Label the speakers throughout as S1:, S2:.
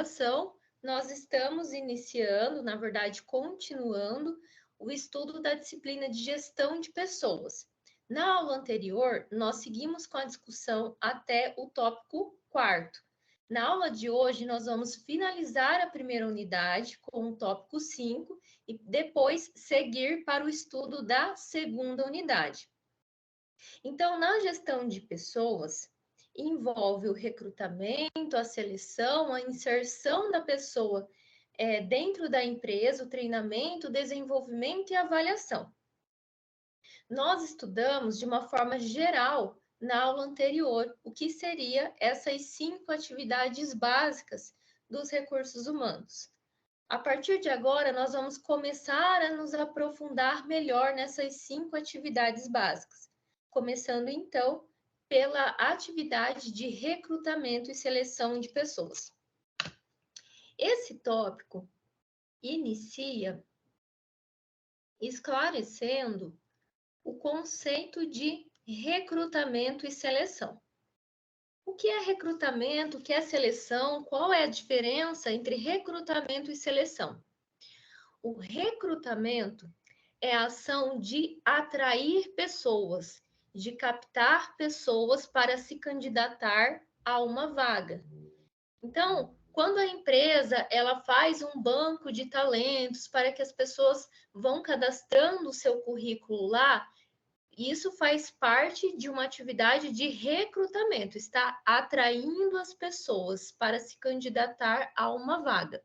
S1: graduação, nós estamos iniciando, na verdade, continuando o estudo da disciplina de gestão de pessoas. Na aula anterior, nós seguimos com a discussão até o tópico 4º. Na aula de hoje, nós vamos finalizar a primeira unidade com o tópico 5 e depois seguir para o estudo da segunda unidade. Então, na gestão de pessoas, envolve o recrutamento, a seleção, a inserção da pessoa dentro da empresa, o treinamento, o desenvolvimento e a avaliação. Nós estudamos de uma forma geral na aula anterior o que seria essas 5 atividades básicas dos recursos humanos. A partir de agora, nós vamos começar a nos aprofundar melhor nessas 5 atividades básicas, começando então pela atividade de recrutamento e seleção de pessoas. Esse tópico inicia esclarecendo o conceito de recrutamento e seleção. O que é recrutamento? O que é seleção? Qual é a diferença entre recrutamento e seleção? O recrutamento é a ação de atrair pessoas, de captar pessoas para se candidatar a uma vaga. Então, quando a empresa ela faz um banco de talentos para que as pessoas vão cadastrando o seu currículo lá, isso faz parte de uma atividade de recrutamento, está atraindo as pessoas para se candidatar a uma vaga.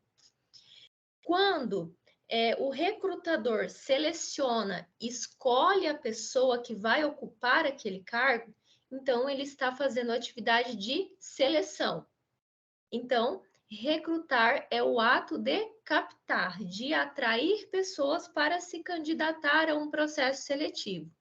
S1: Quando o recrutador seleciona, escolhe a pessoa que vai ocupar aquele cargo, então ele está fazendo atividade de seleção. Então, recrutar é o ato de captar, de atrair pessoas para se candidatar a um processo seletivo.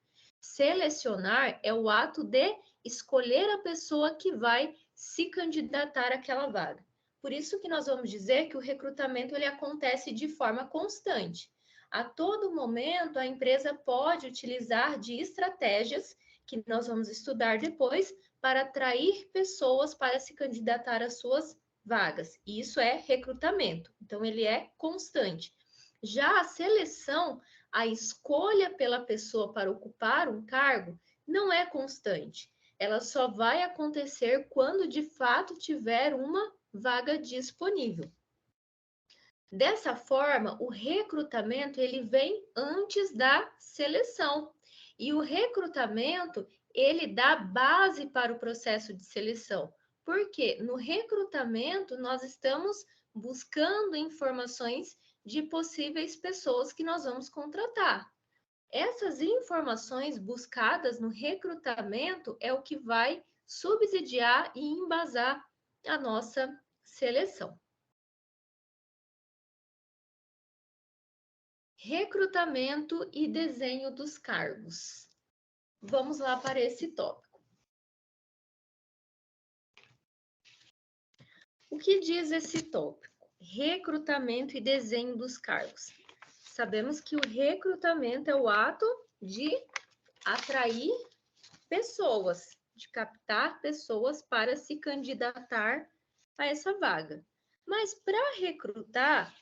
S1: Selecionar é o ato de escolher a pessoa que vai se candidatar àquela vaga. Por isso que nós vamos dizer que o recrutamento ele acontece de forma constante. A todo momento, a empresa pode utilizar de estratégias, que nós vamos estudar depois, para atrair pessoas para se candidatar às suas vagas. E isso é recrutamento. Então, ele é constante. Já a seleção, a escolha pela pessoa para ocupar um cargo, não é constante. Ela só vai acontecer quando de fato tiver uma vaga disponível. Dessa forma, o recrutamento ele vem antes da seleção. E o recrutamento, ele dá base para o processo de seleção. Porque no recrutamento nós estamos buscando informações de possíveis pessoas que nós vamos contratar. Essas informações buscadas no recrutamento é o que vai subsidiar e embasar a nossa seleção. Recrutamento e desenho dos cargos. Vamos lá para esse tópico. O que diz esse tópico? Recrutamento e desenho dos cargos. Sabemos que o recrutamento é o ato de atrair pessoas, de captar pessoas para se candidatar a essa vaga. Mas para recrutar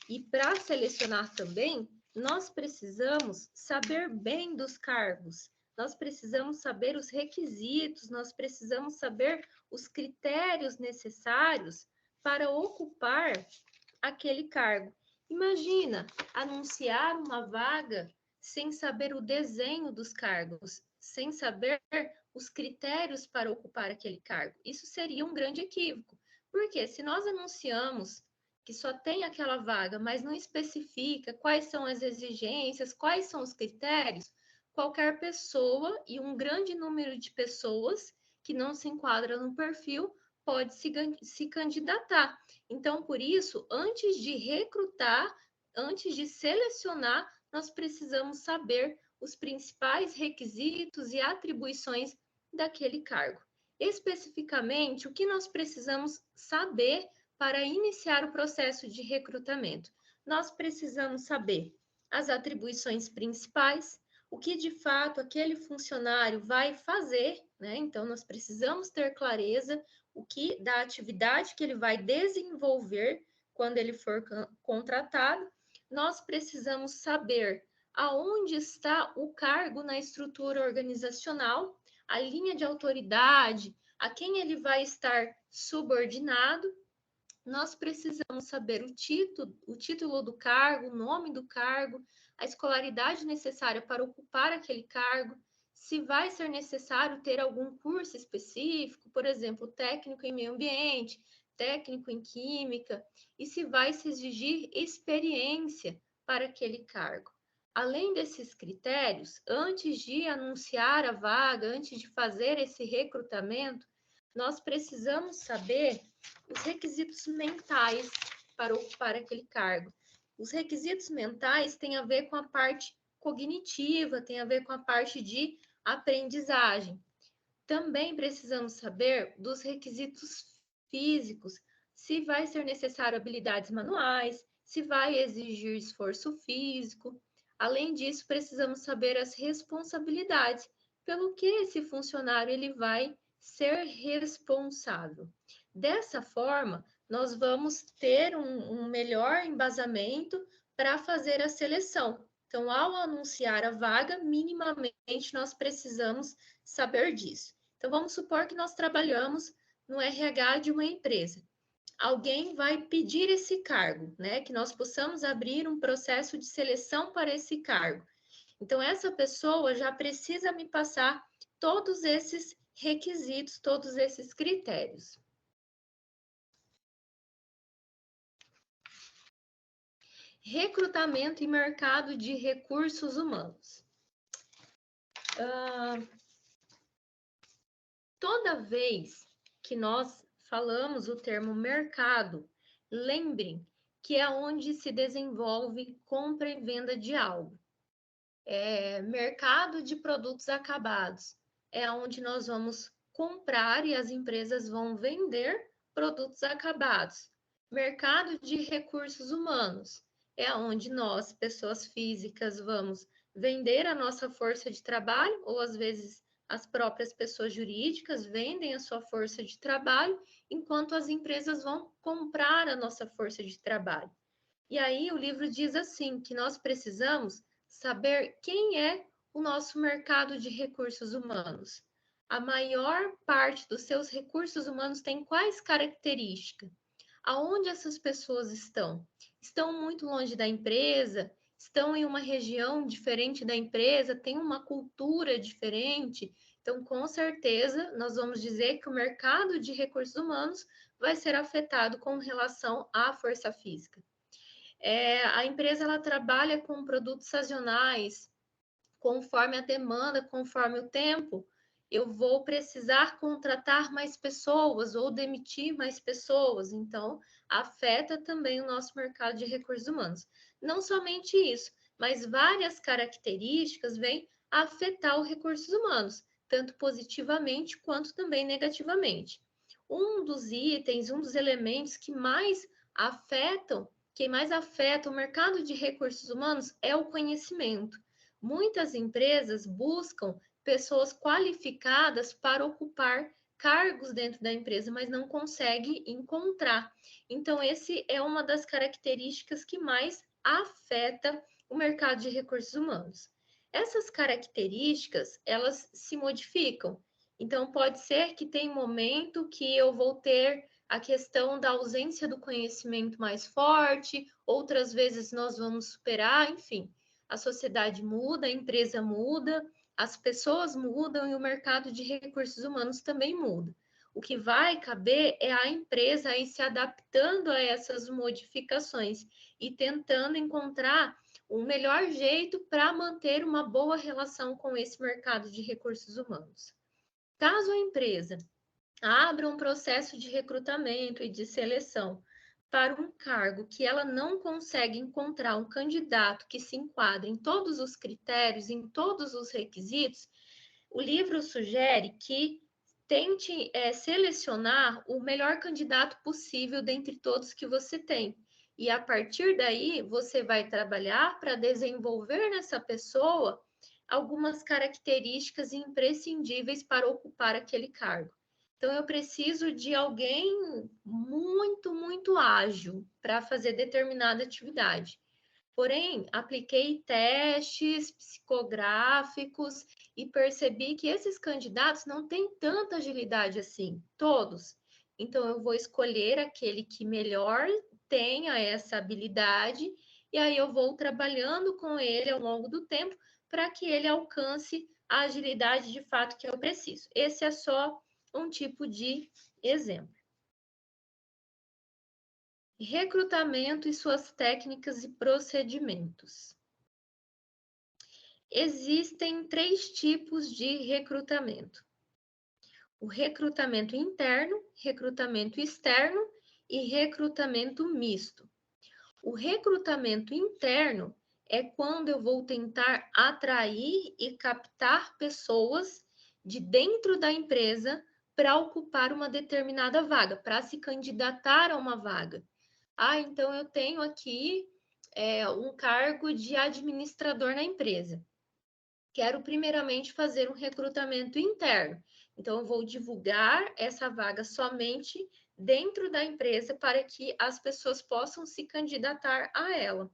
S1: e para selecionar também, nós precisamos saber bem dos cargos, nós precisamos saber os requisitos, nós precisamos saber os critérios necessários para ocupar aquele cargo. Imagina anunciar uma vaga sem saber o desenho dos cargos, sem saber os critérios para ocupar aquele cargo. Isso seria um grande equívoco, porque se nós anunciamos que só tem aquela vaga, mas não especifica quais são as exigências, quais são os critérios, qualquer pessoa e um grande número de pessoas que não se enquadram no perfil pode se candidatar. Então, por isso, antes de recrutar, antes de selecionar, nós precisamos saber os principais requisitos e atribuições daquele cargo. Especificamente, o que nós precisamos saber para iniciar o processo de recrutamento? Nós precisamos saber as atribuições principais, o que de fato aquele funcionário vai fazer, né? Então, nós precisamos ter clareza da atividade que ele vai desenvolver quando ele for contratado. Nós precisamos saber aonde está o cargo na estrutura organizacional, a linha de autoridade, a quem ele vai estar subordinado. Nós precisamos saber o título do cargo, o nome do cargo, a escolaridade necessária para ocupar aquele cargo, se vai ser necessário ter algum curso específico, por exemplo, técnico em meio ambiente, técnico em química, e se vai se exigir experiência para aquele cargo. Além desses critérios, antes de anunciar a vaga, antes de fazer esse recrutamento, nós precisamos saber os requisitos mentais para ocupar aquele cargo. Os requisitos mentais têm a ver com a parte cognitiva, tem a ver com a parte de aprendizagem. Também precisamos saber dos requisitos físicos, se vai ser necessário habilidades manuais, se vai exigir esforço físico. Além disso, precisamos saber as responsabilidades, pelo que esse funcionário ele vai ser responsável. Dessa forma, nós vamos ter um melhor embasamento para fazer a seleção. Então, ao anunciar a vaga, minimamente nós precisamos saber disso. Então, vamos supor que nós trabalhamos no RH de uma empresa. Alguém vai pedir esse cargo, né? Que nós possamos abrir um processo de seleção para esse cargo. Então, essa pessoa já precisa me passar todos esses requisitos, todos esses critérios. Recrutamento e mercado de recursos humanos. Toda vez que nós falamos o termo mercado, lembrem que é onde se desenvolve compra e venda de algo. Mercado de produtos acabados é onde nós vamos comprar e as empresas vão vender produtos acabados. Mercado de recursos humanos é onde nós, pessoas físicas, vamos vender a nossa força de trabalho, ou às vezes as próprias pessoas jurídicas vendem a sua força de trabalho, enquanto as empresas vão comprar a nossa força de trabalho. E aí o livro diz assim, que nós precisamos saber quem é o nosso mercado de recursos humanos. A maior parte dos seus recursos humanos tem quais características? Aonde essas pessoas estão? Estão muito longe da empresa? Estão em uma região diferente da empresa? Tem uma cultura diferente? Então, com certeza, nós vamos dizer que o mercado de recursos humanos vai ser afetado com relação à força física. A empresa ela trabalha com produtos sazonais, conforme a demanda, conforme o tempo, eu vou precisar contratar mais pessoas ou demitir mais pessoas, então afeta também o nosso mercado de recursos humanos. Não somente isso, mas várias características vêm afetar os recursos humanos, tanto positivamente quanto também negativamente. Um dos itens, um dos elementos que mais afeta o mercado de recursos humanos é o conhecimento. Muitas empresas buscam pessoas qualificadas para ocupar cargos dentro da empresa, mas não conseguem encontrar. Então, esse é uma das características que mais afeta o mercado de recursos humanos. Essas características, elas se modificam. Então, pode ser que tem momento que eu vou ter a questão da ausência do conhecimento mais forte, outras vezes nós vamos superar, enfim. A sociedade muda, a empresa muda, as pessoas mudam e o mercado de recursos humanos também muda. O que vai caber é a empresa aí se adaptando a essas modificações e tentando encontrar o melhor jeito para manter uma boa relação com esse mercado de recursos humanos. Caso a empresa abra um processo de recrutamento e de seleção para um cargo que ela não consegue encontrar um candidato que se enquadre em todos os critérios, em todos os requisitos, o livro sugere que tente selecionar o melhor candidato possível dentre todos que você tem. E a partir daí, você vai trabalhar para desenvolver nessa pessoa algumas características imprescindíveis para ocupar aquele cargo. Então, eu preciso de alguém muito ágil para fazer determinada atividade. Porém, apliquei testes psicográficos e percebi que esses candidatos não têm tanta agilidade assim, todos. Então, eu vou escolher aquele que melhor tenha essa habilidade, e aí eu vou trabalhando com ele ao longo do tempo para que ele alcance a agilidade de fato que eu preciso. Esse é só um tipo de exemplo. Recrutamento e suas técnicas e procedimentos. Existem 3 tipos de recrutamento: o recrutamento interno, recrutamento externo e recrutamento misto. O recrutamento interno é quando eu vou tentar atrair e captar pessoas de dentro da empresa para ocupar uma determinada vaga, para se candidatar a uma vaga. Então eu tenho aqui um cargo de administrador na empresa. Quero primeiramente fazer um recrutamento interno. Então, eu vou divulgar essa vaga somente dentro da empresa para que as pessoas possam se candidatar a ela.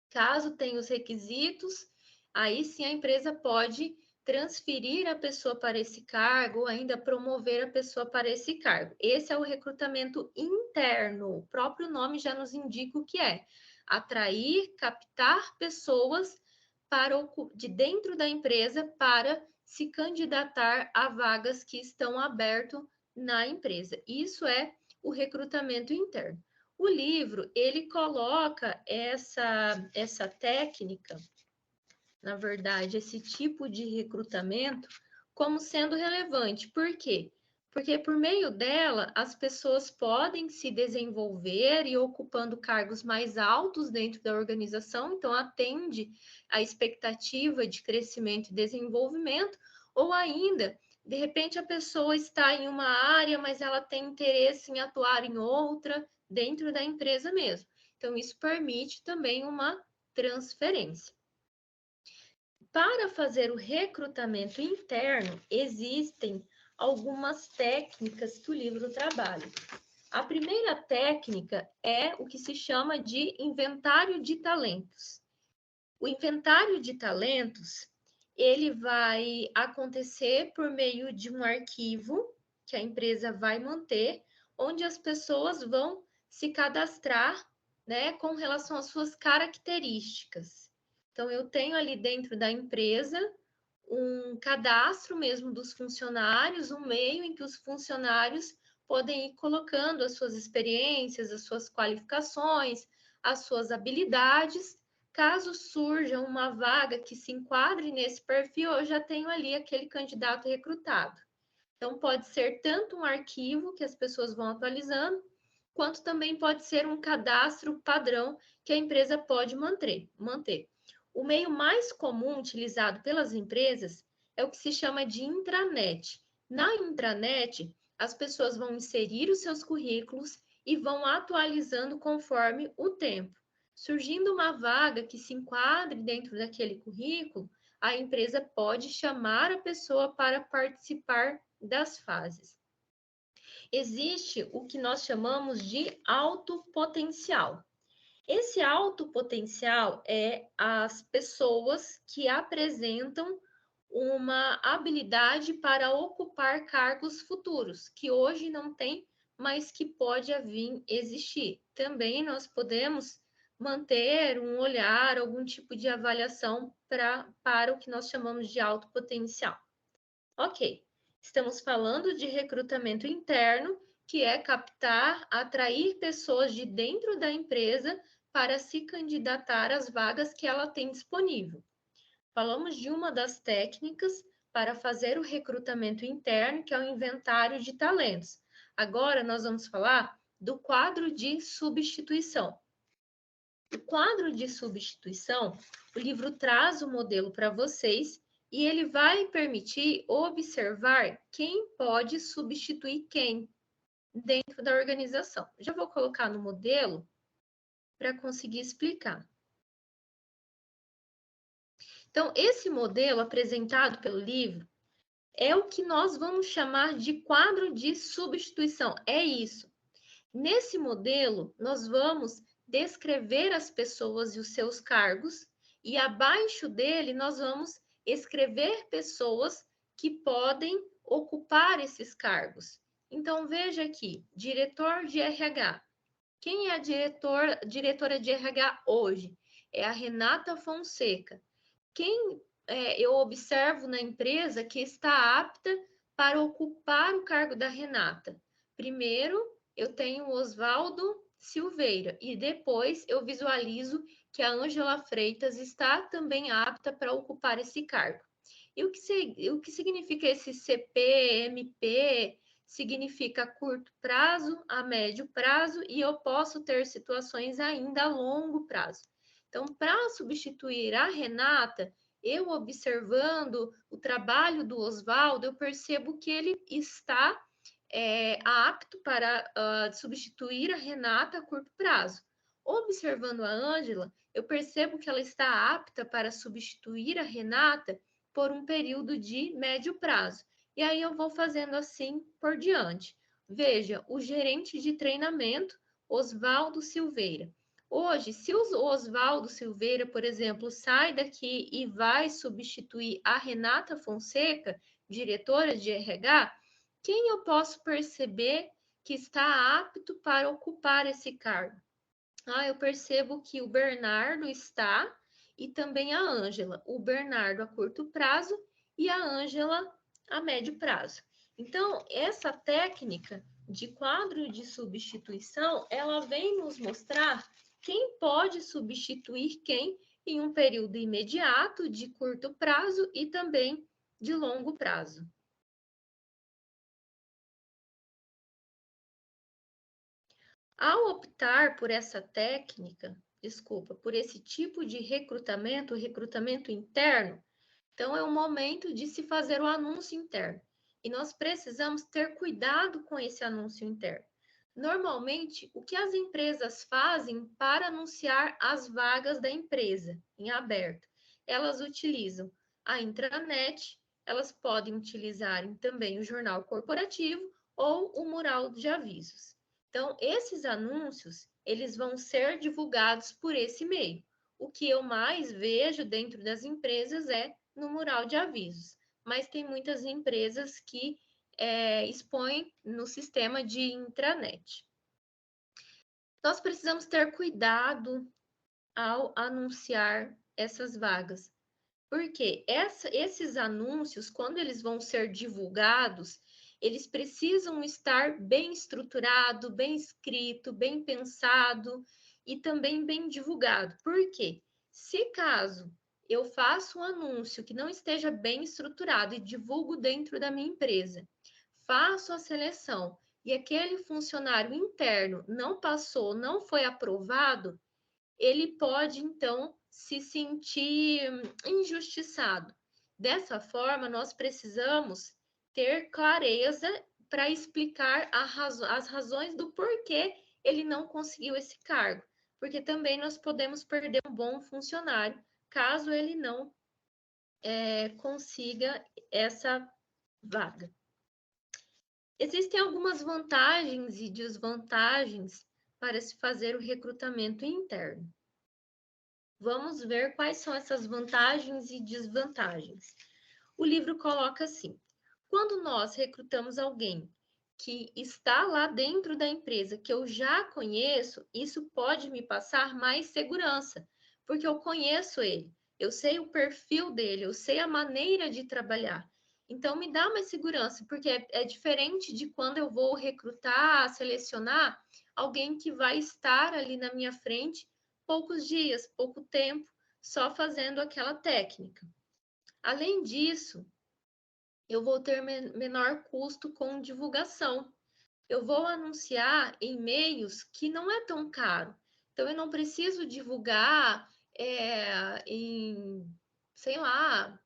S1: Caso tenha os requisitos, aí sim a empresa pode transferir a pessoa para esse cargo ou ainda promover a pessoa para esse cargo. Esse é o recrutamento interno. O próprio nome já nos indica o que é: atrair, captar pessoas de dentro da empresa para se candidatar a vagas que estão abertas na empresa. Isso é o recrutamento interno. O livro, ele coloca essa técnica, na verdade, esse tipo de recrutamento, como sendo relevante. Por quê? Porque por meio dela, as pessoas podem se desenvolver e ocupando cargos mais altos dentro da organização, então atende à expectativa de crescimento e desenvolvimento, ou ainda, de repente, a pessoa está em uma área, mas ela tem interesse em atuar em outra, dentro da empresa mesmo. Então, isso permite também uma transferência. Para fazer o recrutamento interno, existem algumas técnicas que o livro trabalha. A primeira técnica é o que se chama de inventário de talentos. O inventário de talentos, ele vai acontecer por meio de um arquivo que a empresa vai manter, onde as pessoas vão se cadastrar, né, com relação às suas características. Então, eu tenho ali dentro da empresa um cadastro mesmo dos funcionários, um meio em que os funcionários podem ir colocando as suas experiências, as suas qualificações, as suas habilidades. Caso surja uma vaga que se enquadre nesse perfil, eu já tenho ali aquele candidato recrutado. Então, pode ser tanto um arquivo que as pessoas vão atualizando, quanto também pode ser um cadastro padrão que a empresa pode manter. O meio mais comum utilizado pelas empresas é o que se chama de intranet. Na intranet, as pessoas vão inserir os seus currículos e vão atualizando conforme o tempo. Surgindo uma vaga que se enquadre dentro daquele currículo, a empresa pode chamar a pessoa para participar das fases. Existe o que nós chamamos de alto potencial. Esse alto potencial é as pessoas que apresentam uma habilidade para ocupar cargos futuros, que hoje não tem, mas que pode vir existir. Também nós podemos manter um olhar, algum tipo de avaliação para o que nós chamamos de alto potencial. Ok, estamos falando de recrutamento interno, que é captar, atrair pessoas de dentro da empresa para se candidatar às vagas que ela tem disponível. Falamos de uma das técnicas para fazer o recrutamento interno, que é o inventário de talentos. Agora nós vamos falar do quadro de substituição. O quadro de substituição, o livro traz o modelo para vocês e ele vai permitir observar quem pode substituir quem dentro da organização. Já vou colocar no modelo para conseguir explicar. Então, esse modelo apresentado pelo livro É o que nós vamos chamar de quadro de substituição. É isso. Nesse modelo, nós vamos descrever as pessoas e os seus cargos, e abaixo dele nós vamos escrever pessoas que podem ocupar esses cargos. Então, veja aqui, diretor de RH. Quem é a diretora de RH hoje? É a Renata Fonseca. Quem eu observo na empresa que está apta para ocupar o cargo da Renata? Primeiro, eu tenho o Oswaldo Silveira e depois eu visualizo que a Ângela Freitas está também apta para ocupar esse cargo. E o que significa esse CP, MP? Significa curto prazo, a médio prazo, e eu posso ter situações ainda a longo prazo. Então, para substituir a Renata, eu observando o trabalho do Oswaldo, eu percebo que ele está apto para substituir a Renata a curto prazo. Observando a Ângela, eu percebo que ela está apta para substituir a Renata por um período de médio prazo. E aí eu vou fazendo assim por diante. Veja, o gerente de treinamento, Oswaldo Silveira. Hoje, se o Oswaldo Silveira, por exemplo, sai daqui e vai substituir a Renata Fonseca, diretora de RH, quem eu posso perceber que está apto para ocupar esse cargo? Eu percebo que o Bernardo está e também a Ângela. O Bernardo a curto prazo e a Ângela a médio prazo. Então, essa técnica de quadro de substituição, ela vem nos mostrar quem pode substituir quem em um período imediato, de curto prazo e também de longo prazo. Ao optar por essa técnica, por esse tipo de recrutamento, recrutamento interno, então é o momento de se fazer o anúncio interno. E nós precisamos ter cuidado com esse anúncio interno. Normalmente, o que as empresas fazem para anunciar as vagas da empresa em aberto? Elas utilizam a intranet, elas podem utilizar também o jornal corporativo ou o mural de avisos. Então, esses anúncios, eles vão ser divulgados por esse meio. O que eu mais vejo dentro das empresas é no mural de avisos, mas tem muitas empresas que expõem no sistema de intranet. Nós precisamos ter cuidado ao anunciar essas vagas, porque esses anúncios, quando eles vão ser divulgados, eles precisam estar bem estruturado, bem escrito, bem pensado e também bem divulgado. Por quê? Se caso eu faço um anúncio que não esteja bem estruturado e divulgo dentro da minha empresa, faço a seleção e aquele funcionário interno não passou, não foi aprovado, ele pode então se sentir injustiçado. Dessa forma, nós precisamos ter clareza para explicar as razões do porquê ele não conseguiu esse cargo, porque também nós podemos perder um bom funcionário caso ele não consiga essa vaga. Existem algumas vantagens e desvantagens para se fazer o recrutamento interno. Vamos ver quais são essas vantagens e desvantagens. O livro coloca assim: quando nós recrutamos alguém que está lá dentro da empresa, que eu já conheço, isso pode me passar mais segurança, porque eu conheço ele, eu sei o perfil dele, eu sei a maneira de trabalhar. Então, me dá mais segurança, porque é diferente de quando eu vou recrutar, selecionar alguém que vai estar ali na minha frente poucos dias, pouco tempo, só fazendo aquela técnica. Além disso, eu vou ter menor custo com divulgação. Eu vou anunciar em meios que não é tão caro. Então, eu não preciso divulgar sei lá,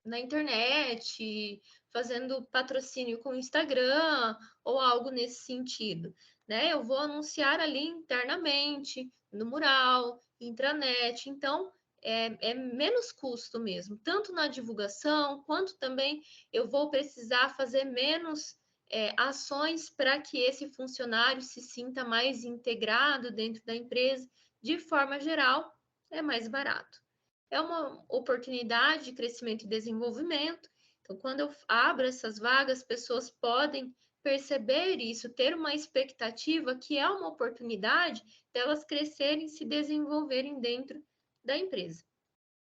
S1: na internet, fazendo patrocínio com o Instagram ou algo nesse sentido, né? Eu vou anunciar ali internamente, no mural, intranet. Então, é menos custo mesmo, tanto na divulgação, quanto também eu vou precisar fazer menos ações para que esse funcionário se sinta mais integrado dentro da empresa. De forma geral, é mais barato. É uma oportunidade de crescimento e desenvolvimento. Então, quando eu abro essas vagas, pessoas podem perceber isso, ter uma expectativa que é uma oportunidade delas crescerem e se desenvolverem dentro da empresa.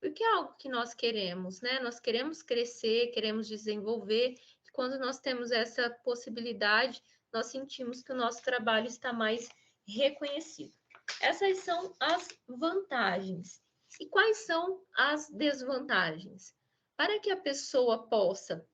S1: Porque é algo que nós queremos, né? Nós queremos crescer, queremos desenvolver, e quando nós temos essa possibilidade, nós sentimos que o nosso trabalho está mais reconhecido. Essas são as vantagens. E quais são as desvantagens? Para que a pessoa possa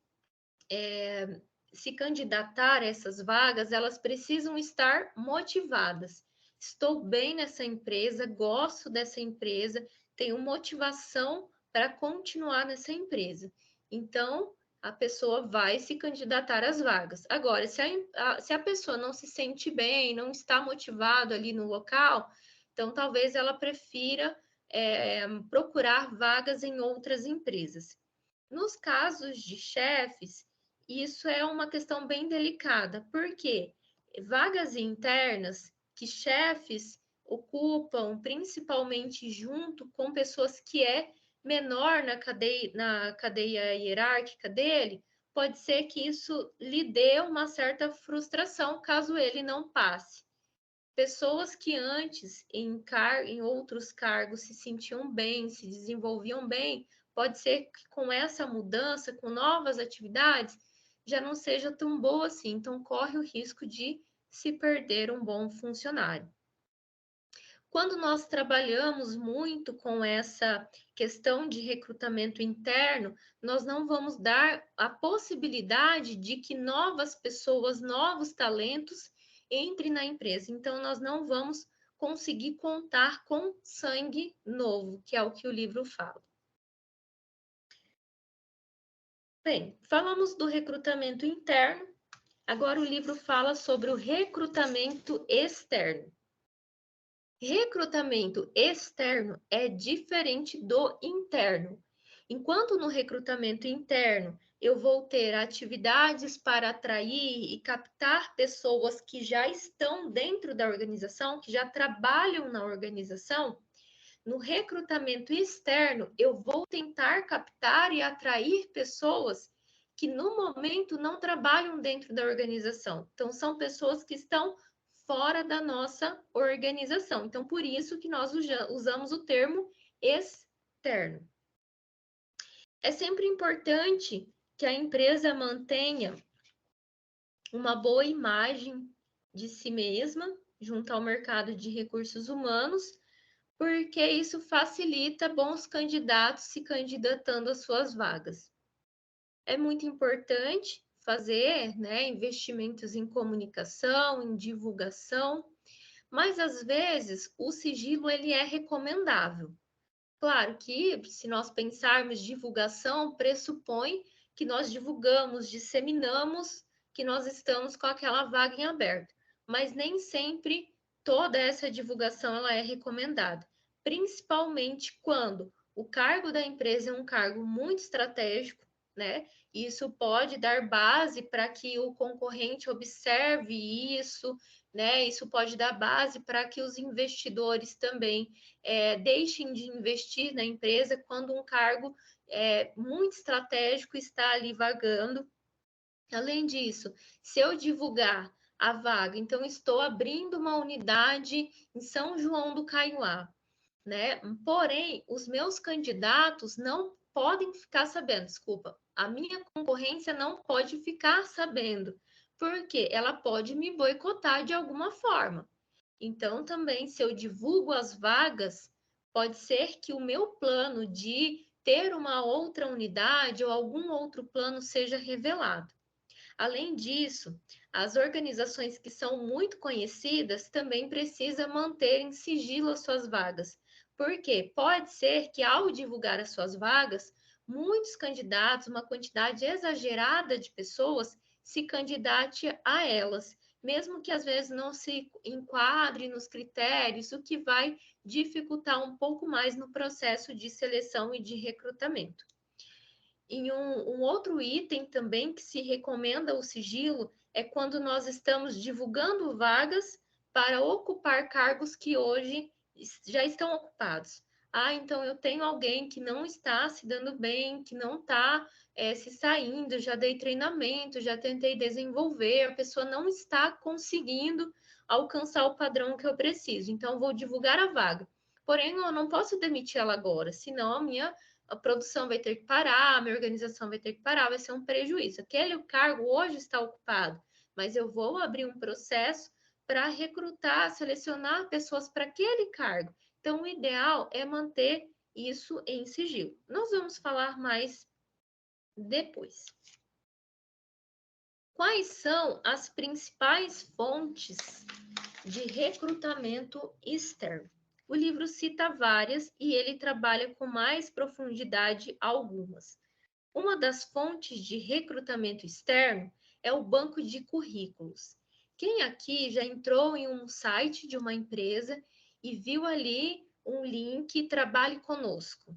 S1: se candidatar a essas vagas, elas precisam estar motivadas. Estou bem nessa empresa, gosto dessa empresa, tenho motivação para continuar nessa empresa. Então, a pessoa vai se candidatar às vagas. Agora, se a pessoa não se sente bem, não está motivado ali no local, então talvez ela prefira procurar vagas em outras empresas. Nos casos de chefes, isso é uma questão bem delicada, porque vagas internas que chefes ocupam, principalmente junto com pessoas que é menor na cadeia hierárquica dele, pode ser que isso lhe dê uma certa frustração caso ele não passe. Pessoas que antes, em outros cargos, se sentiam bem, se desenvolviam bem, pode ser que com essa mudança, com novas atividades, já não seja tão boa assim. Então, corre o risco de se perder um bom funcionário. Quando nós trabalhamos muito com essa questão de recrutamento interno, nós não vamos dar a possibilidade de que novas pessoas, novos talentos entrem na empresa. Então, nós não vamos conseguir contar com sangue novo, que é o que o livro fala. Bem, falamos do recrutamento interno, agora o livro fala sobre o recrutamento externo. Recrutamento externo é diferente do interno. Enquanto no recrutamento interno eu vou ter atividades para atrair e captar pessoas que já estão dentro da organização, que já trabalham na organização, no recrutamento externo eu vou tentar captar e atrair pessoas que no momento não trabalham dentro da organização. Então, são pessoas que estão fora da nossa organização. Então, por isso que nós usamos o termo externo. É sempre importante que a empresa mantenha uma boa imagem de si mesma junto ao mercado de recursos humanos, porque isso facilita bons candidatos se candidatando às suas vagas. É muito importante fazer, né, investimentos em comunicação, em divulgação, mas às vezes o sigilo ele é recomendável. Claro que se nós pensarmos divulgação, pressupõe que nós divulgamos, disseminamos que nós estamos com aquela vaga em aberto, mas nem sempre toda essa divulgação ela é recomendada, principalmente quando o cargo da empresa é um cargo muito estratégico, né? Isso pode dar base para que o concorrente observe isso, né? Isso pode dar base para que os investidores também deixem de investir na empresa quando um cargo muito estratégico está ali vagando. Além disso, se eu divulgar a vaga, então estou abrindo uma unidade em São João do Caiuá, né? Porém, os meus candidatos não podem ficar sabendo, desculpa, a minha concorrência não pode ficar sabendo, porque ela pode me boicotar de alguma forma. Então, também, se eu divulgo as vagas, pode ser que o meu plano de ter uma outra unidade ou algum outro plano seja revelado. Além disso, as organizações que são muito conhecidas também precisam manter em sigilo as suas vagas, porque pode ser que ao divulgar as suas vagas, muitos candidatos, uma quantidade exagerada de pessoas, se candidate a elas. mesmo que às vezes não se enquadre nos critérios, o que vai dificultar um pouco mais no processo de seleção e de recrutamento. E um outro item também que se recomenda o sigilo é quando nós estamos divulgando vagas para ocupar cargos que hoje já estão ocupados. Ah, então eu tenho alguém que não está se dando bem, que não está se saindo, já dei treinamento, já tentei desenvolver, a pessoa não está conseguindo alcançar o padrão que eu preciso. Então, vou divulgar a vaga. Porém, eu não posso demitir ela agora, senão a produção vai ter que parar, a minha organização vai ter que parar, vai ser um prejuízo. Aquele cargo hoje está ocupado, mas eu vou abrir um processo para recrutar, selecionar pessoas para aquele cargo. Então, o ideal é manter isso em sigilo. Nós vamos falar mais depois. Quais são as principais fontes de recrutamento externo? O livro cita várias e ele trabalha com mais profundidade algumas. Uma das fontes de recrutamento externo é o banco de currículos. Quem aqui já entrou em um site de uma empresa e viu ali um link Trabalhe Conosco?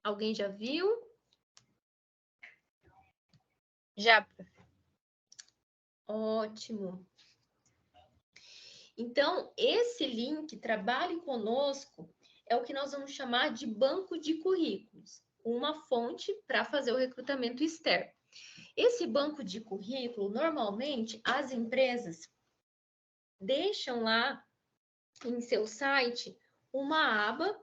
S1: Alguém já viu?
S2: Já.
S1: Ótimo. Então, esse link Trabalhe Conosco é o que nós vamos chamar de banco de currículos, uma fonte para fazer o recrutamento externo. Esse banco de currículo, normalmente, as empresas deixam lá em seu site uma aba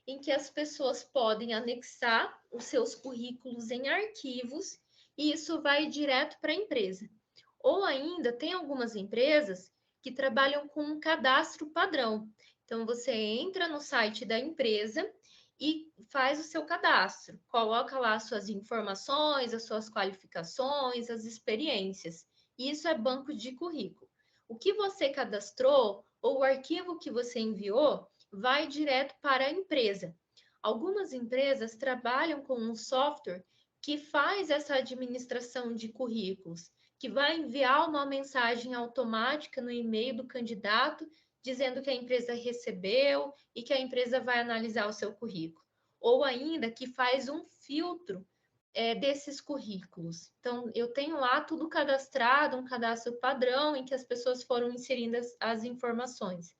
S1: em que as pessoas podem anexar os seus currículos em arquivos e isso vai direto para a empresa. Ou ainda tem algumas empresas que trabalham com um cadastro padrão. Então você entra no site da empresa e faz o seu cadastro, coloca lá as suas informações, as suas qualificações, as experiências. Isso é banco de currículo. O que você cadastrou ou o arquivo que você enviou vai direto para a empresa. Algumas empresas trabalham com um software que faz essa administração de currículos, que vai enviar uma mensagem automática no e-mail do candidato dizendo que a empresa recebeu e que a empresa vai analisar o seu currículo. Ou ainda que faz um filtro desses currículos. Então, eu tenho lá tudo cadastrado, um cadastro padrão em que as pessoas foram inserindo as informações.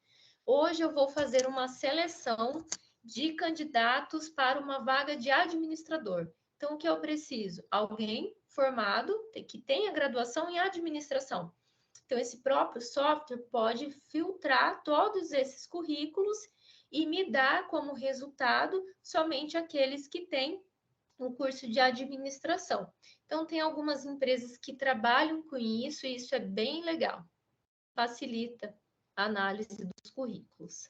S1: Hoje eu vou fazer uma seleção de candidatos para uma vaga de administrador. Então, o que eu preciso? Alguém formado, que tenha graduação em administração. Então, esse próprio software pode filtrar todos esses currículos e me dar como resultado somente aqueles que têm um curso de administração. Então, tem algumas empresas que trabalham com isso e isso é bem legal. Facilita a análise dos currículos.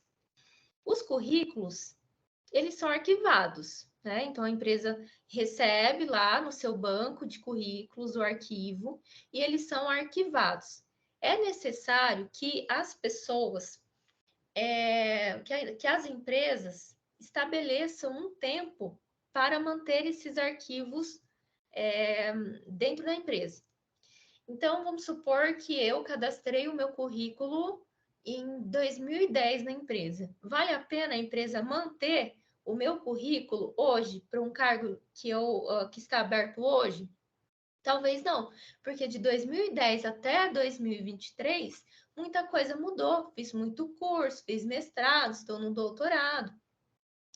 S1: Os currículos, eles são arquivados, né? Então, a empresa recebe lá no seu banco de currículos o arquivo e eles são arquivados. É necessário que as pessoas, que as empresas estabeleçam um tempo para manter esses arquivos dentro da empresa. Então, vamos supor que eu cadastrei o meu currículo em 2010 na empresa. Vale a pena a empresa manter o meu currículo hoje para um cargo que está aberto hoje? Talvez não, porque de 2010 até 2023, muita coisa mudou. Fiz muito curso, fiz mestrado, estou no doutorado.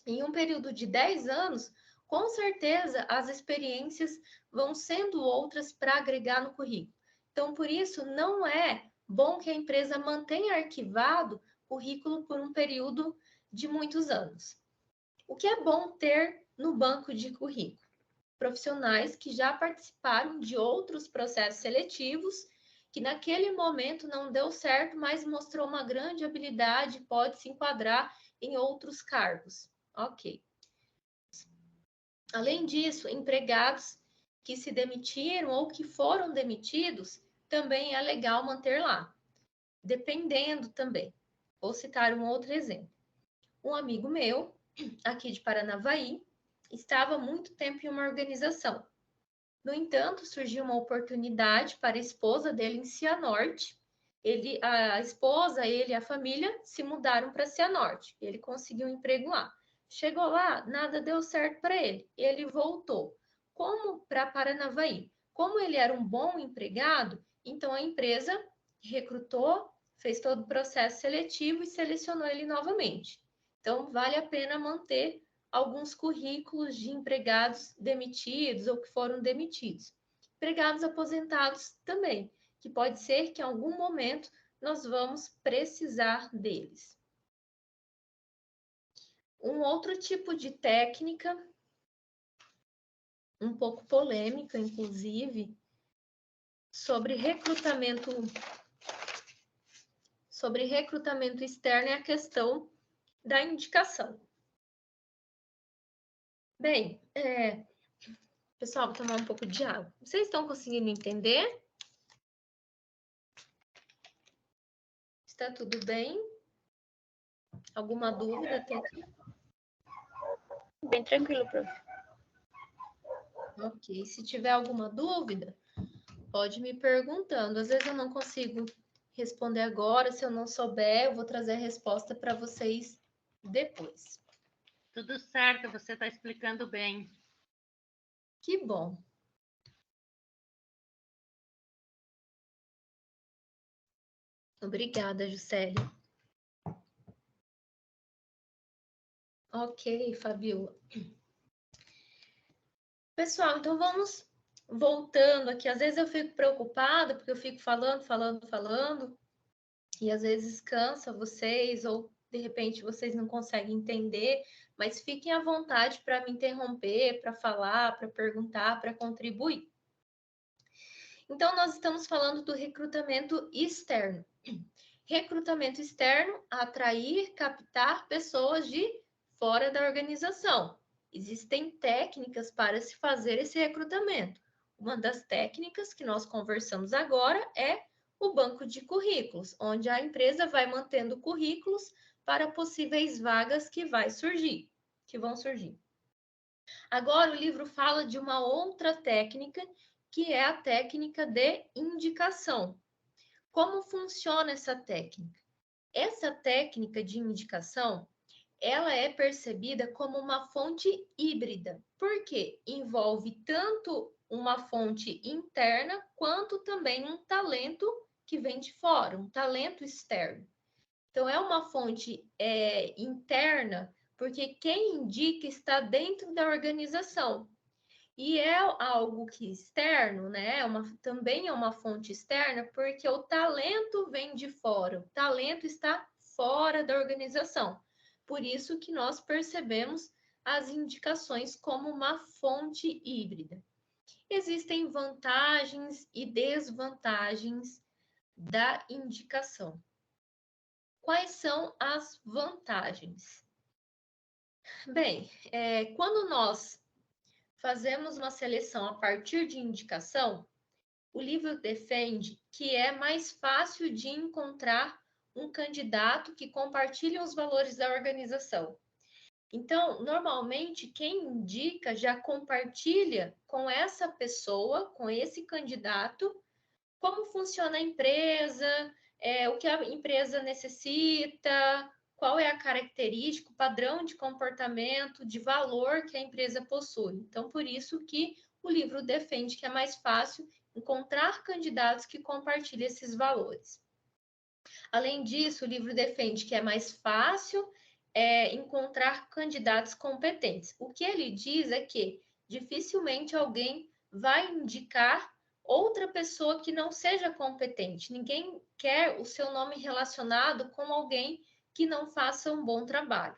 S1: Em um período de 10 anos, com certeza as experiências vão sendo outras para agregar no currículo. Então, por isso, não é bom que a empresa mantenha arquivado o currículo por um período de muitos anos. O que é bom ter no banco de currículo? Profissionais que já participaram de outros processos seletivos, que naquele momento não deu certo, mas mostrou uma grande habilidade, pode se enquadrar em outros cargos. Ok. Além disso, empregados que se demitiram ou que foram demitidos, também é legal manter lá. Dependendo também. Vou citar um outro exemplo. Um amigo meu, aqui de Paranavaí, estava muito tempo em uma organização. No entanto, surgiu uma oportunidade para a esposa dele em Cianorte. A esposa, ele e a família se mudaram para Cianorte. Ele conseguiu um emprego lá. Chegou lá, nada deu certo para ele. Ele voltou. Como para Paranavaí? Como ele era um bom empregado, então a empresa recrutou, fez todo o processo seletivo e selecionou ele novamente. Então, vale a pena manter alguns currículos de empregados demitidos ou que foram demitidos. Empregados aposentados também, que pode ser que em algum momento nós vamos precisar deles. Um outro tipo de técnica, um pouco polêmica, inclusive, sobre recrutamento externo é a questão da indicação. Bem, pessoal, vou tomar um pouco de água. Vocês estão conseguindo entender? Está tudo bem? Alguma dúvida até aqui?
S2: Bem tranquilo, prof.
S1: Ok, se tiver alguma dúvida, pode me perguntando. Às vezes eu não consigo responder agora, se eu não souber, eu vou trazer a resposta para vocês depois.
S3: Tudo certo, você está explicando bem.
S1: Que bom. Obrigada, Juscelia. Ok, Fabiola. Pessoal, então vamos voltando aqui. Às vezes eu fico preocupada, porque eu fico falando, e às vezes cansa vocês, ou de repente vocês não conseguem entender, mas fiquem à vontade para me interromper, para falar, para perguntar, para contribuir. Então, nós estamos falando do recrutamento externo. Recrutamento externo, atrair, captar pessoas de fora da organização. Existem técnicas para se fazer esse recrutamento. Uma das técnicas que nós conversamos agora é o banco de currículos, onde a empresa vai mantendo currículos para possíveis vagas que vão surgir. Agora o livro fala de uma outra técnica, que é a técnica de indicação. Como funciona essa técnica? Essa técnica de indicação, ela é percebida como uma fonte híbrida, porque envolve tanto uma fonte interna, quanto também um talento que vem de fora, um talento externo. Então, é uma fonte interna, porque quem indica está dentro da organização. E é algo que externo, né? Também é uma fonte externa, porque o talento vem de fora, o talento está fora da organização. Por isso que nós percebemos as indicações como uma fonte híbrida. Existem vantagens e desvantagens da indicação. Quais são as vantagens? Bem, quando nós fazemos uma seleção a partir de indicação, o livro defende que é mais fácil de encontrar um candidato que compartilhe os valores da organização. Então, normalmente, quem indica já compartilha com essa pessoa, com esse candidato, como funciona a empresa, o que a empresa necessita, qual é a característica, o padrão de comportamento, de valor que a empresa possui. Então, por isso que o livro defende que é mais fácil encontrar candidatos que compartilhem esses valores. Além disso, o livro defende que é mais fácil encontrar candidatos competentes. O que ele diz é que dificilmente alguém vai indicar outra pessoa que não seja competente. Ninguém quer o seu nome relacionado com alguém que não faça um bom trabalho.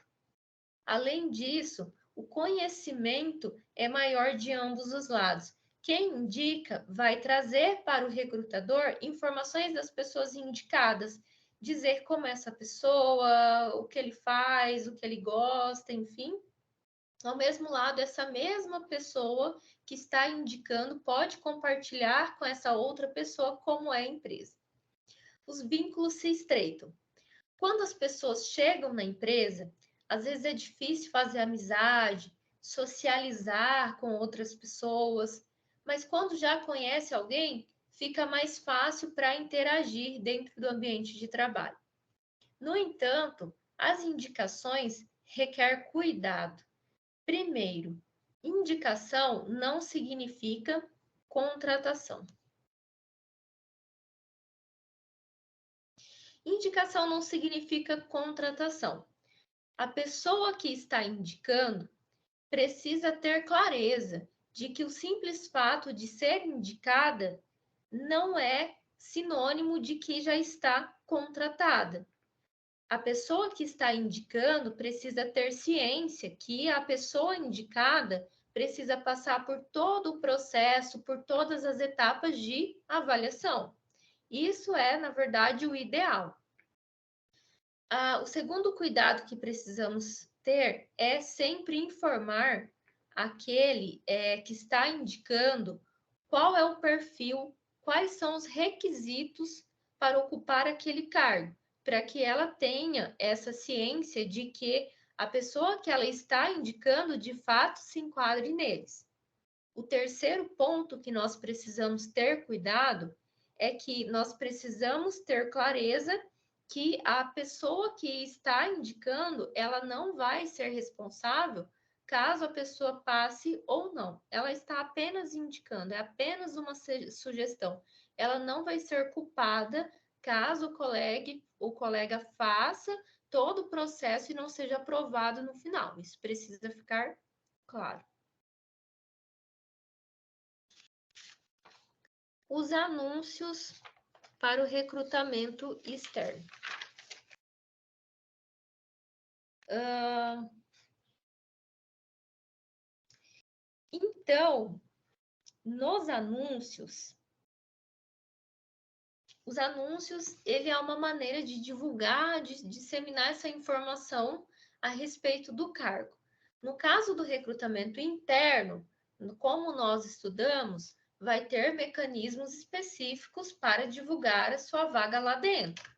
S1: Além disso, o conhecimento é maior de ambos os lados. Quem indica vai trazer para o recrutador informações das pessoas indicadas, dizer como é essa pessoa, o que ele faz, o que ele gosta, enfim. Ao mesmo lado, essa mesma pessoa que está indicando pode compartilhar com essa outra pessoa como é a empresa. Os vínculos se estreitam. Quando as pessoas chegam na empresa, às vezes é difícil fazer amizade, socializar com outras pessoas, mas quando já conhece alguém, fica mais fácil para interagir dentro do ambiente de trabalho. No entanto, as indicações requer cuidado. Primeiro, indicação não significa contratação. Indicação não significa contratação. A pessoa que está indicando precisa ter clareza de que o simples fato de ser indicada não é sinônimo de que já está contratada. A pessoa que está indicando precisa ter ciência que a pessoa indicada precisa passar por todo o processo, por todas as etapas de avaliação. Isso é, na verdade, o ideal. O segundo cuidado que precisamos ter é sempre informar aquele que está indicando qual é o perfil, quais são os requisitos para ocupar aquele cargo, para que ela tenha essa ciência de que a pessoa que ela está indicando de fato se enquadre neles. O terceiro ponto que nós precisamos ter cuidado é que nós precisamos ter clareza que a pessoa que está indicando, ela não vai ser responsável caso a pessoa passe ou não. Ela está apenas indicando, é apenas uma sugestão. Ela não vai ser culpada caso o colega faça todo o processo e não seja aprovado no final. Isso precisa ficar claro. Os anúncios para o recrutamento externo. Então, nos anúncios, os anúncios, ele é uma maneira de divulgar, de disseminar essa informação a respeito do cargo. No caso do recrutamento interno, como nós estudamos, vai ter mecanismos específicos para divulgar a sua vaga lá dentro.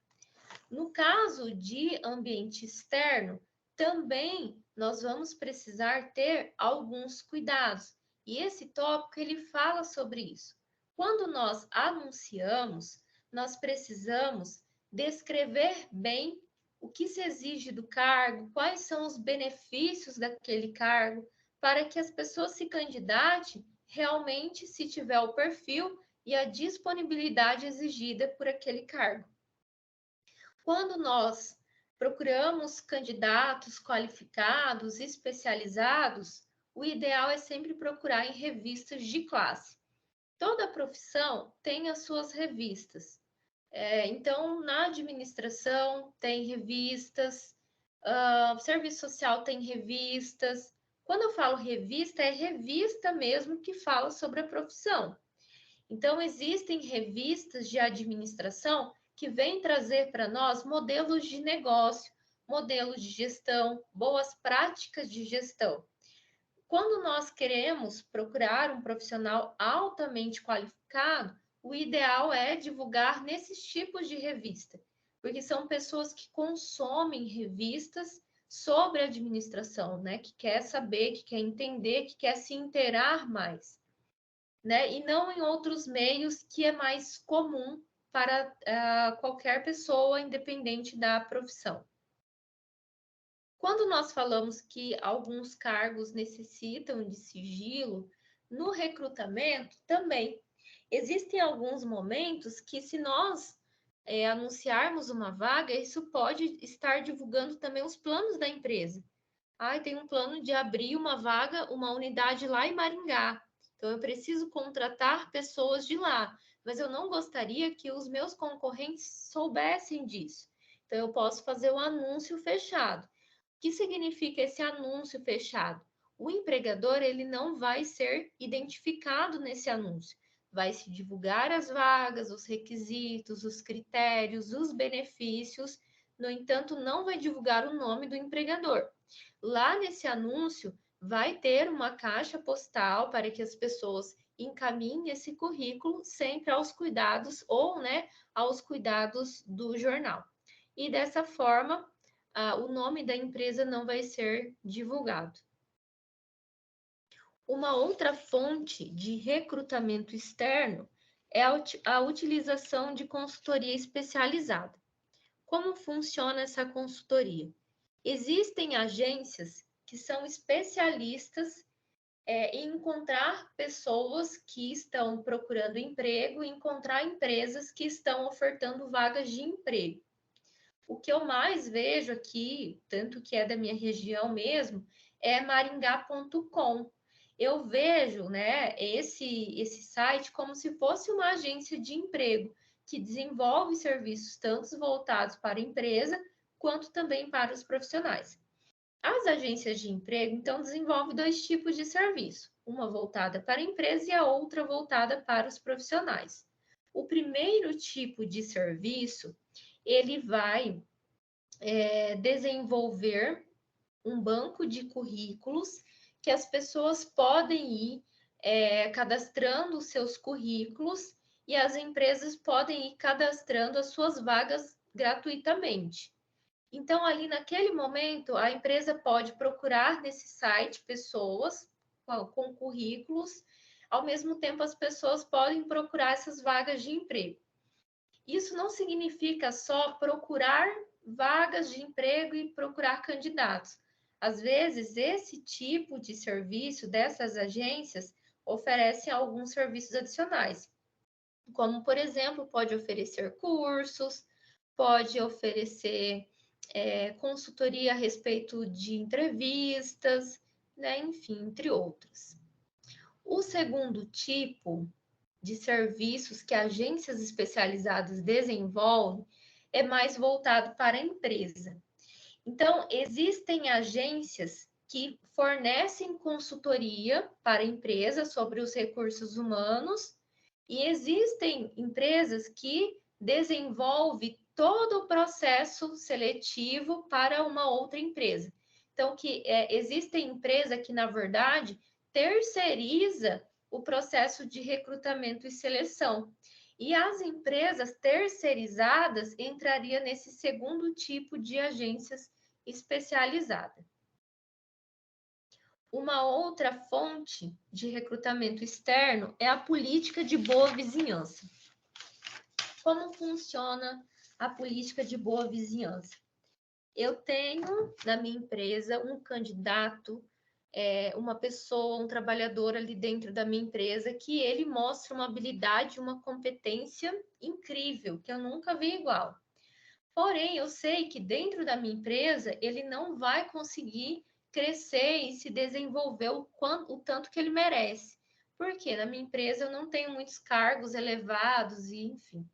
S1: No caso de ambiente externo, também nós vamos precisar ter alguns cuidados. E esse tópico ele fala sobre isso. Quando nós anunciamos, nós precisamos descrever bem o que se exige do cargo, quais são os benefícios daquele cargo, para que as pessoas se candidatem realmente se tiver o perfil e a disponibilidade exigida por aquele cargo. Quando nós procuramos candidatos qualificados, especializados, o ideal é sempre procurar em revistas de classe. Toda profissão tem as suas revistas. Então, na administração tem revistas, serviço social tem revistas. Quando eu falo revista, é revista mesmo que fala sobre a profissão. Então, existem revistas de administração que vêm trazer para nós modelos de negócio, modelos de gestão, boas práticas de gestão. Quando nós queremos procurar um profissional altamente qualificado, o ideal é divulgar nesses tipos de revista, porque são pessoas que consomem revistas sobre administração, né? Que quer saber, que quer entender, que quer se inteirar mais, né? E não em outros meios que é mais comum para qualquer pessoa, independente da profissão. Quando nós falamos que alguns cargos necessitam de sigilo, no recrutamento também existem alguns momentos que, se nós anunciarmos uma vaga, isso pode estar divulgando também os planos da empresa. Tem um plano de abrir uma vaga, uma unidade lá em Maringá. Então, eu preciso contratar pessoas de lá, mas eu não gostaria que os meus concorrentes soubessem disso. Então, eu posso fazer um anúncio fechado. O que significa esse anúncio fechado? O empregador ele não vai ser identificado nesse anúncio. Vai se divulgar as vagas, os requisitos, os critérios, os benefícios. No entanto, não vai divulgar o nome do empregador. Lá nesse anúncio, vai ter uma caixa postal para que as pessoas encaminhem esse currículo sempre aos cuidados aos cuidados do jornal. E dessa forma, o nome da empresa não vai ser divulgado. Uma outra fonte de recrutamento externo é a utilização de consultoria especializada. Como funciona essa consultoria? Existem agências que são especialistas em encontrar pessoas que estão procurando emprego e encontrar empresas que estão ofertando vagas de emprego. O que eu mais vejo aqui, tanto que é da minha região mesmo, é maringá.com. Eu vejo, né, esse site como se fosse uma agência de emprego que desenvolve serviços tanto voltados para a empresa quanto também para os profissionais. As agências de emprego, então, desenvolvem dois tipos de serviço, uma voltada para a empresa e a outra voltada para os profissionais. O primeiro tipo de serviço, ele vai desenvolver um banco de currículos que as pessoas podem ir cadastrando os seus currículos e as empresas podem ir cadastrando as suas vagas gratuitamente. Então, ali naquele momento, a empresa pode procurar nesse site pessoas com currículos, ao mesmo tempo as pessoas podem procurar essas vagas de emprego. Isso não significa só procurar vagas de emprego e procurar candidatos. Às vezes, esse tipo de serviço dessas agências oferecem alguns serviços adicionais, como, por exemplo, pode oferecer cursos, pode oferecer consultoria a respeito de entrevistas, né? Enfim, entre outros. O segundo tipo de serviços que agências especializadas desenvolvem é mais voltado para a empresa. Então, existem agências que fornecem consultoria para a empresa sobre os recursos humanos e existem empresas que desenvolvem todo o processo seletivo para uma outra empresa. Então, existem empresas que, na verdade, terceiriza o processo de recrutamento e seleção. E as empresas terceirizadas entrariam nesse segundo tipo de agências especializadas. Uma outra fonte de recrutamento externo é a política de boa vizinhança. Como funciona a política de boa vizinhança? Eu tenho na minha empresa um candidato, uma pessoa, um trabalhador ali dentro da minha empresa que ele mostra uma habilidade, uma competência incrível, que eu nunca vi igual. Porém, eu sei que dentro da minha empresa ele não vai conseguir crescer e se desenvolver o tanto que ele merece. Porque na minha empresa eu não tenho muitos cargos elevados e, enfim.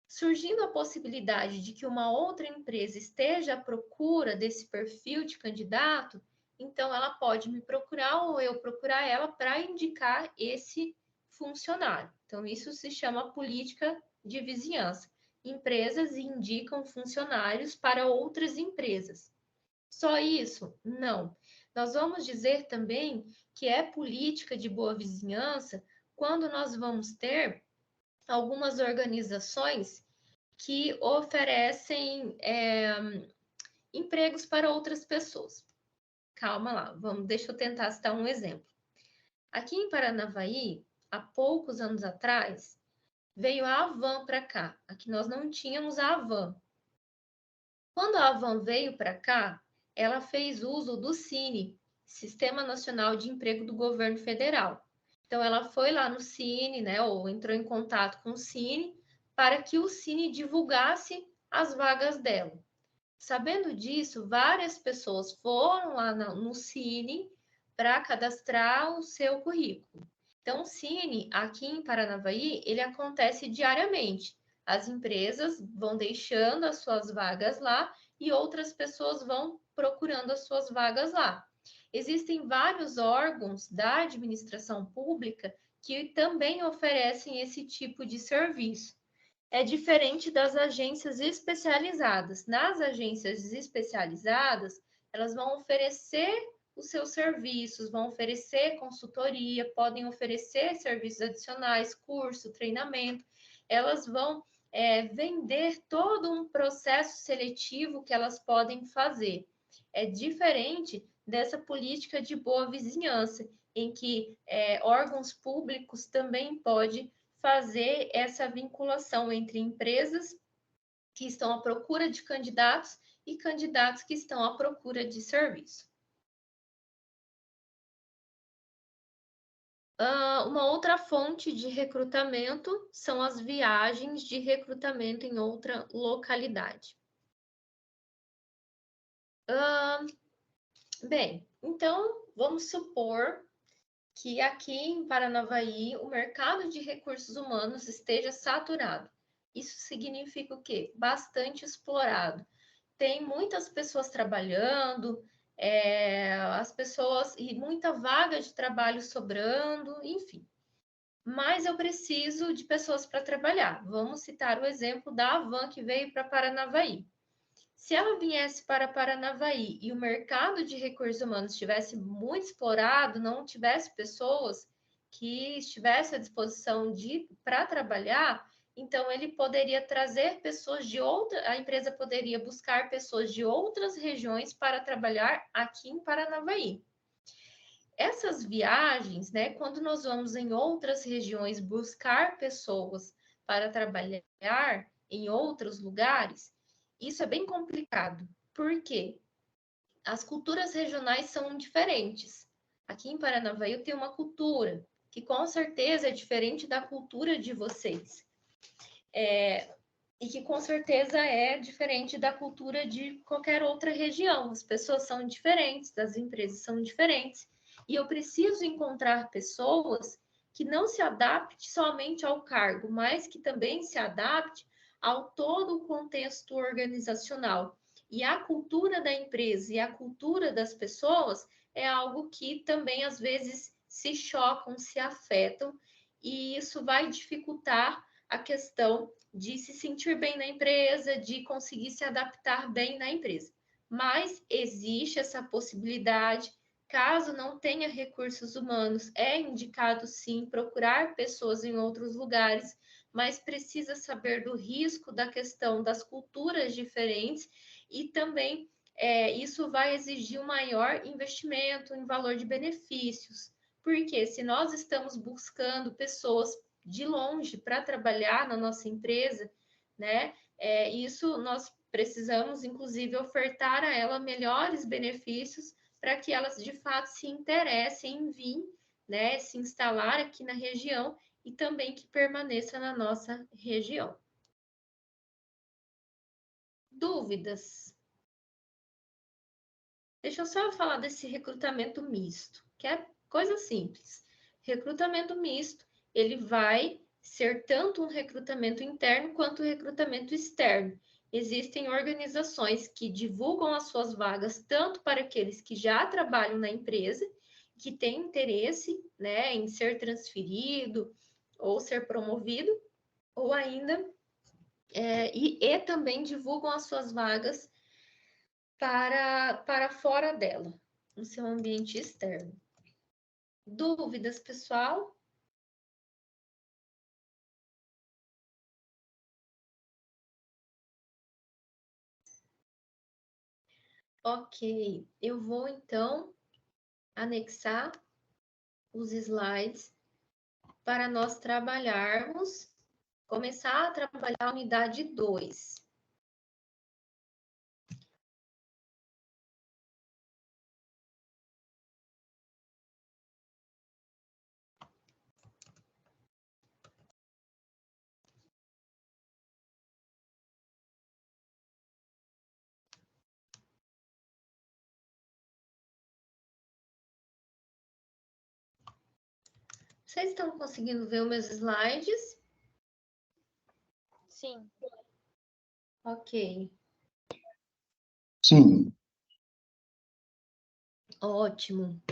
S1: Surgindo a possibilidade de que uma outra empresa esteja à procura desse perfil de candidato, então ela pode me procurar ou eu procurar ela para indicar esse funcionário. Então, isso se chama política de vizinhança. Empresas indicam funcionários para outras empresas. Só isso? Não. Nós vamos dizer também que é política de boa vizinhança quando nós vamos ter algumas organizações que oferecem empregos para outras pessoas. Calma lá, deixa eu tentar citar um exemplo. Aqui em Paranavaí, há poucos anos atrás, veio a Avan para cá. Aqui nós não tínhamos a Avan. Quando a Avan veio para cá, ela fez uso do Cine, Sistema Nacional de Emprego do Governo Federal. Então, ela foi lá no Cine, né, ou entrou em contato com o Cine, para que o Cine divulgasse as vagas dela. Sabendo disso, várias pessoas foram lá no Cine para cadastrar o seu currículo. Então, o Cine, aqui em Paranavaí, ele acontece diariamente. As empresas vão deixando as suas vagas lá e outras pessoas vão procurando as suas vagas lá. Existem vários órgãos da administração pública que também oferecem esse tipo de serviço. É diferente das agências especializadas. Nas agências especializadas, elas vão oferecer os seus serviços, vão oferecer consultoria, podem oferecer serviços adicionais, curso, treinamento. Elas vão vender todo um processo seletivo que elas podem fazer. É diferente dessa política de boa vizinhança, em que órgãos públicos também podem fazer essa vinculação entre empresas que estão à procura de candidatos e candidatos que estão à procura de serviço. Uma outra fonte de recrutamento são as viagens de recrutamento em outra localidade. Bem, então vamos supor que aqui em Paranavaí o mercado de recursos humanos esteja saturado. Isso significa o quê? Bastante explorado. Tem muitas pessoas trabalhando, as pessoas e muita vaga de trabalho sobrando, enfim. Mas eu preciso de pessoas para trabalhar. Vamos citar o exemplo da Avan que veio para Paranavaí. Se ela viesse para Paranavaí e o mercado de recursos humanos estivesse muito explorado, não tivesse pessoas que estivessem à disposição para trabalhar, então ele poderia trazer pessoas de a empresa poderia buscar pessoas de outras regiões para trabalhar aqui em Paranavaí. Essas viagens, né, quando nós vamos em outras regiões buscar pessoas para trabalhar em outros lugares, isso é bem complicado. Por quê? As culturas regionais são diferentes. Aqui em Paranavaí eu tenho uma cultura que com certeza é diferente da cultura de vocês. E que com certeza é diferente da cultura de qualquer outra região. As pessoas são diferentes, as empresas são diferentes. E eu preciso encontrar pessoas que não se adaptem somente ao cargo, mas que também se adaptem ao todo o contexto organizacional. E a cultura da empresa e a cultura das pessoas é algo que também às vezes se chocam, se afetam, e isso vai dificultar a questão de se sentir bem na empresa, de conseguir se adaptar bem na empresa. Mas existe essa possibilidade. Caso não tenha recursos humanos, é indicado sim procurar pessoas em outros lugares, mas precisa saber do risco da questão das culturas diferentes e também isso vai exigir um maior investimento em valor de benefícios. Porque se nós estamos buscando pessoas de longe para trabalhar na nossa empresa, né? Isso nós precisamos, inclusive, ofertar a ela melhores benefícios para que elas de fato se interessem em vir, né, se instalar aqui na região e também que permaneça na nossa região. Dúvidas? Deixa eu só falar desse recrutamento misto, que é coisa simples. Recrutamento misto, ele vai ser tanto um recrutamento interno quanto um recrutamento externo. Existem organizações que divulgam as suas vagas tanto para aqueles que já trabalham na empresa, que têm interesse, né, em ser transferido ou ser promovido, ou ainda e também divulgam as suas vagas para fora dela, no seu ambiente externo. Dúvidas, pessoal? Ok, eu vou então anexar os slides para nós trabalharmos, começar a trabalhar a unidade 2. Vocês estão conseguindo ver os meus slides?
S2: Sim.
S1: Ok.
S4: Sim.
S1: Ótimo.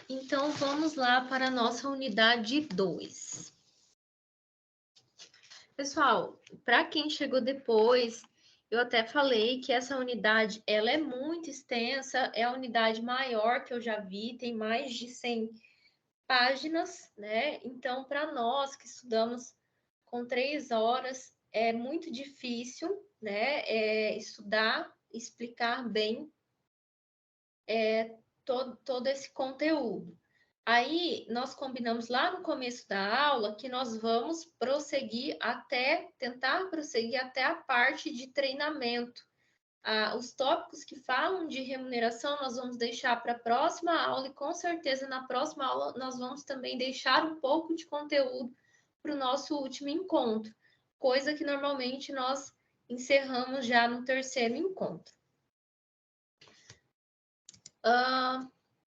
S1: Então, vamos lá para a nossa unidade 2. Pessoal, para quem chegou depois, eu até falei que essa unidade, ela é muito extensa, é a unidade maior que eu já vi, tem mais de 100 páginas, né? Então, para nós que estudamos com 3 horas, é muito difícil, né? Estudar, explicar bem todo esse conteúdo. Aí, nós combinamos lá no começo da aula que nós vamos tentar prosseguir até a parte de treinamento. Os tópicos que falam de remuneração nós vamos deixar para a próxima aula e com certeza na próxima aula nós vamos também deixar um pouco de conteúdo para o nosso último encontro, coisa que normalmente nós encerramos já no terceiro encontro.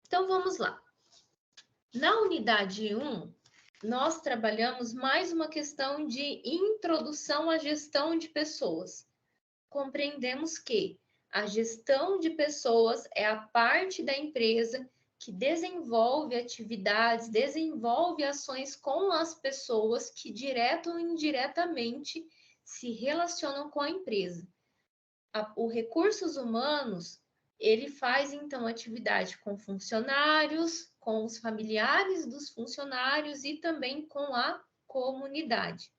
S1: Então vamos lá. Na unidade 1, nós trabalhamos mais uma questão de introdução à gestão de pessoas. Compreendemos que a gestão de pessoas é a parte da empresa que desenvolve atividades, desenvolve ações com as pessoas que direta ou indiretamente se relacionam com a empresa. O recursos humanos, ele faz então atividade com funcionários, com os familiares dos funcionários e também com a comunidade.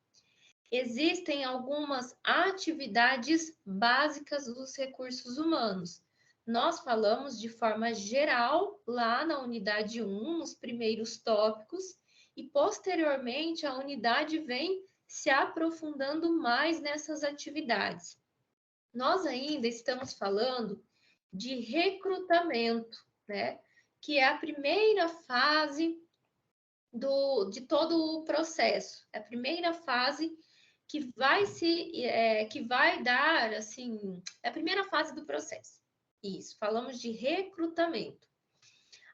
S1: Existem algumas atividades básicas dos recursos humanos. Nós falamos de forma geral lá na unidade 1, nos primeiros tópicos, e posteriormente a unidade vem se aprofundando mais nessas atividades. Nós ainda estamos falando de recrutamento, né? Que é a primeira fase de todo o processo, é a primeira fase que vai dar, assim, é a primeira fase do processo. Isso, falamos de recrutamento.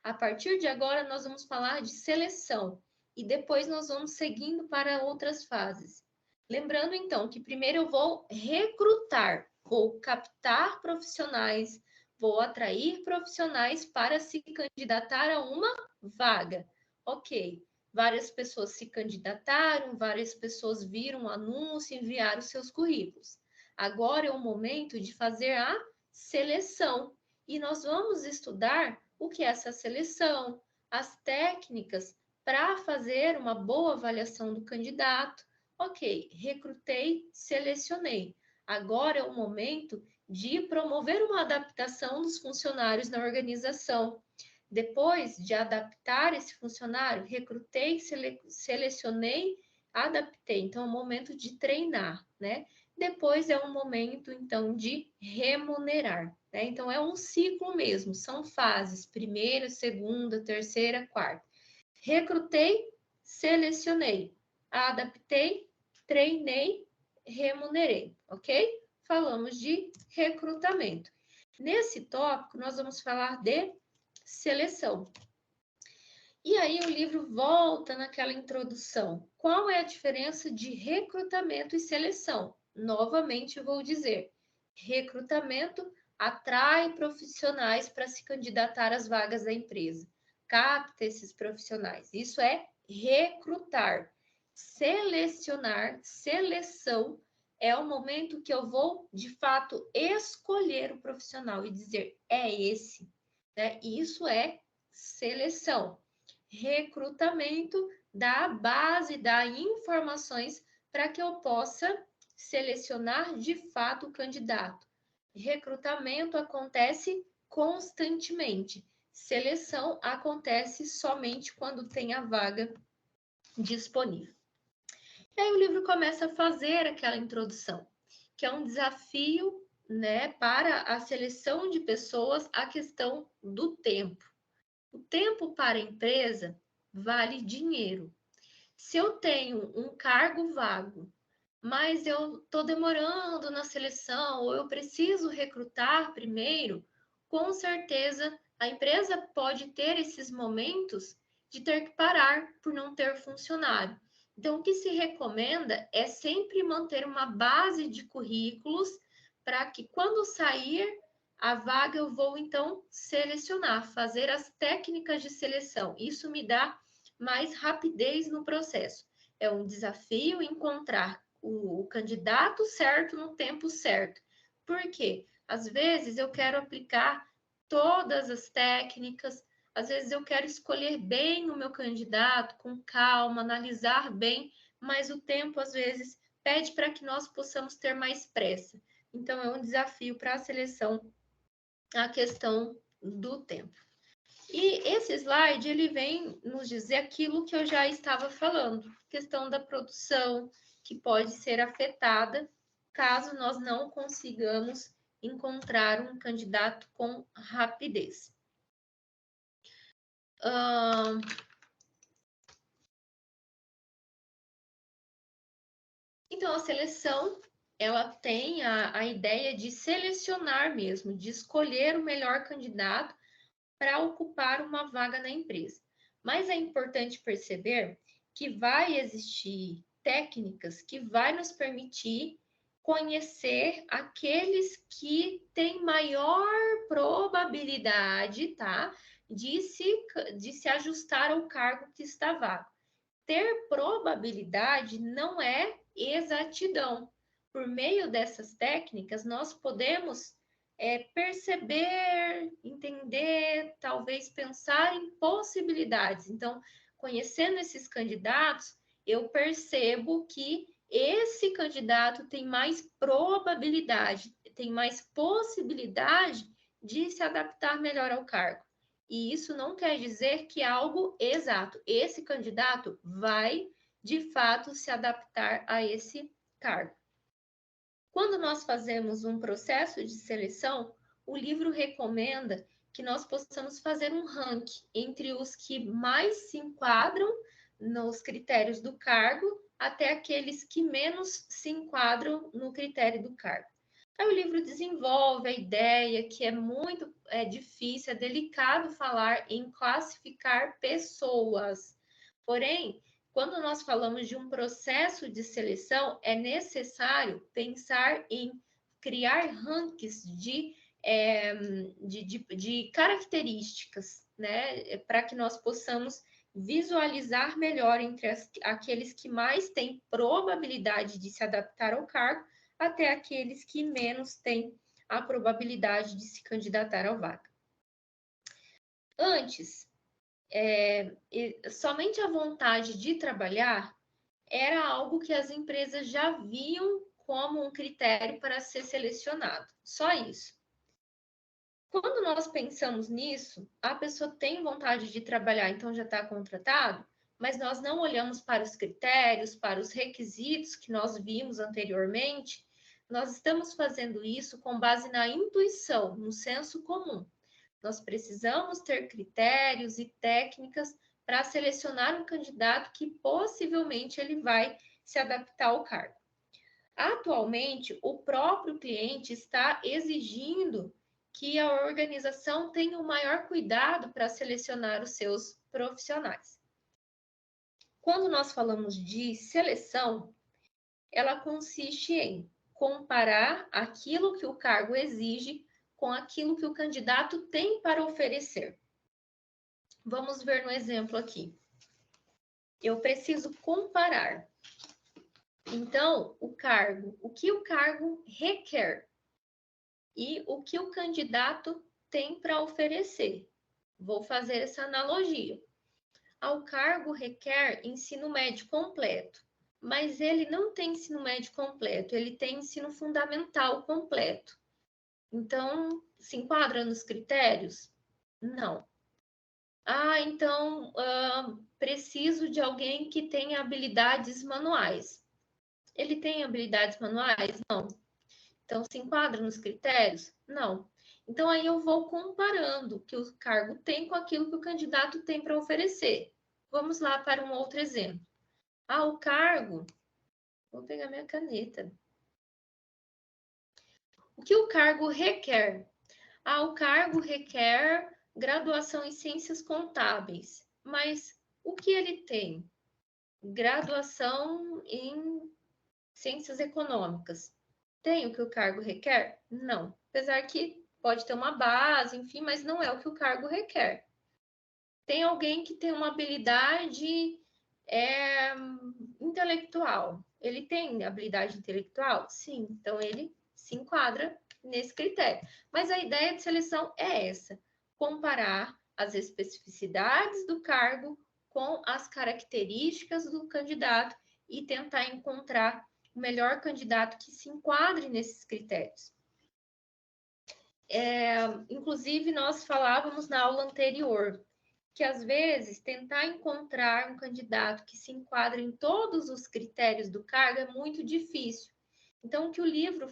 S1: A partir de agora, nós vamos falar de seleção e depois nós vamos seguindo para outras fases. Lembrando, então, que primeiro eu vou recrutar, vou captar profissionais, vou atrair profissionais para se candidatar a uma vaga. Ok. Várias pessoas se candidataram, várias pessoas viram o anúncio e enviaram seus currículos. Agora é o momento de fazer a seleção. E nós vamos estudar o que é essa seleção, as técnicas para fazer uma boa avaliação do candidato. Ok, recrutei, selecionei. Agora é o momento de promover uma adaptação dos funcionários na organização. Depois de adaptar esse funcionário, recrutei, selecionei, adaptei. Então, é o momento de treinar, né? Depois é o momento, então, de remunerar, né? Então, é um ciclo mesmo, são fases, primeira, segunda, terceira, quarta. Recrutei, selecionei, adaptei, treinei, remunerei, ok? Falamos de recrutamento. Nesse tópico, nós vamos falar de seleção. E aí o livro volta naquela introdução. Qual é a diferença de recrutamento e seleção? Novamente vou dizer, recrutamento atrai profissionais para se candidatar às vagas da empresa. Capta esses profissionais. Isso é recrutar. Selecionar, seleção, é o momento que eu vou, de fato, escolher o profissional e dizer, é esse. Né? Isso é seleção. Recrutamento dá a base, dá informações para que eu possa selecionar de fato o candidato. Recrutamento acontece constantemente. Seleção acontece somente quando tem a vaga disponível. E aí o livro começa a fazer aquela introdução, que é um desafio, né, para a seleção de pessoas, a questão do tempo. O tempo para a empresa vale dinheiro. Se eu tenho um cargo vago, mas eu estou demorando na seleção, ou eu preciso recrutar primeiro, com certeza a empresa pode ter esses momentos de ter que parar por não ter funcionário. Então, o que se recomenda é sempre manter uma base de currículos para que quando sair a vaga eu vou então selecionar, fazer as técnicas de seleção. Isso me dá mais rapidez no processo. É um desafio encontrar o candidato certo no tempo certo. Por quê? Às vezes eu quero aplicar todas as técnicas, às vezes eu quero escolher bem o meu candidato, com calma, analisar bem, mas o tempo, às vezes, pede para que nós possamos ter mais pressa. Então, é um desafio para a seleção a questão do tempo. E esse slide, ele vem nos dizer aquilo que eu já estava falando, questão da produção, que pode ser afetada caso nós não consigamos encontrar um candidato com rapidez. Então, a seleção, ela tem a ideia de selecionar mesmo, de escolher o melhor candidato para ocupar uma vaga na empresa. Mas é importante perceber que vai existir técnicas que vai nos permitir conhecer aqueles que têm maior probabilidade, tá, de se ajustar ao cargo que está vago. Ter probabilidade não é exatidão. Por meio dessas técnicas, nós podemos perceber, entender, talvez pensar em possibilidades. Então, conhecendo esses candidatos, eu percebo que esse candidato tem mais probabilidade, tem mais possibilidade de se adaptar melhor ao cargo. E isso não quer dizer que é algo exato. Esse candidato vai, de fato, se adaptar a esse cargo. Quando nós fazemos um processo de seleção, o livro recomenda que nós possamos fazer um ranking entre os que mais se enquadram nos critérios do cargo até aqueles que menos se enquadram no critério do cargo. Aí o livro desenvolve a ideia que é muito difícil, é delicado falar em classificar pessoas. Porém, quando nós falamos de um processo de seleção, é necessário pensar em criar rankings de características, né? Para que nós possamos visualizar melhor entre aqueles que mais têm probabilidade de se adaptar ao cargo até aqueles que menos têm a probabilidade de se candidatar ao vaga. Antes, somente a vontade de trabalhar era algo que as empresas já viam como um critério para ser selecionado. Só isso. Quando nós pensamos nisso, a pessoa tem vontade de trabalhar, então já está contratado, mas nós não olhamos para os critérios, para os requisitos que nós vimos anteriormente. Nós estamos fazendo isso com base na intuição, no senso comum. Nós precisamos ter critérios e técnicas para selecionar um candidato que possivelmente ele vai se adaptar ao cargo. Atualmente, o próprio cliente está exigindo que a organização tenha o maior cuidado para selecionar os seus profissionais. Quando nós falamos de seleção, ela consiste em comparar aquilo que o cargo exige com aquilo que o candidato tem para oferecer. Vamos ver no exemplo aqui. Eu preciso comparar. Então, o que o cargo requer e o que o candidato tem para oferecer. Vou fazer essa analogia. Ao cargo requer ensino médio completo, mas ele não tem ensino médio completo, ele tem ensino fundamental completo. Então, se enquadra nos critérios? Não. Então, preciso de alguém que tenha habilidades manuais. Ele tem habilidades manuais? Não. Então, se enquadra nos critérios? Não. Então, aí eu vou comparando o que o cargo tem com aquilo que o candidato tem para oferecer. Vamos lá para um outro exemplo. O cargo... Vou pegar minha caneta. O que o cargo requer? O cargo requer graduação em ciências contábeis. Mas o que ele tem? Graduação em ciências econômicas. Tem o que o cargo requer? Não. Apesar que pode ter uma base, enfim, mas não é o que o cargo requer. Tem alguém que tem uma habilidade intelectual. Ele tem habilidade intelectual? Sim. Então, ele se enquadra nesse critério. Mas a ideia de seleção é essa: comparar as especificidades do cargo com as características do candidato e tentar encontrar o melhor candidato que se enquadre nesses critérios. Inclusive, nós falávamos na aula anterior que, às vezes, tentar encontrar um candidato que se enquadre em todos os critérios do cargo é muito difícil. Então, o que o livro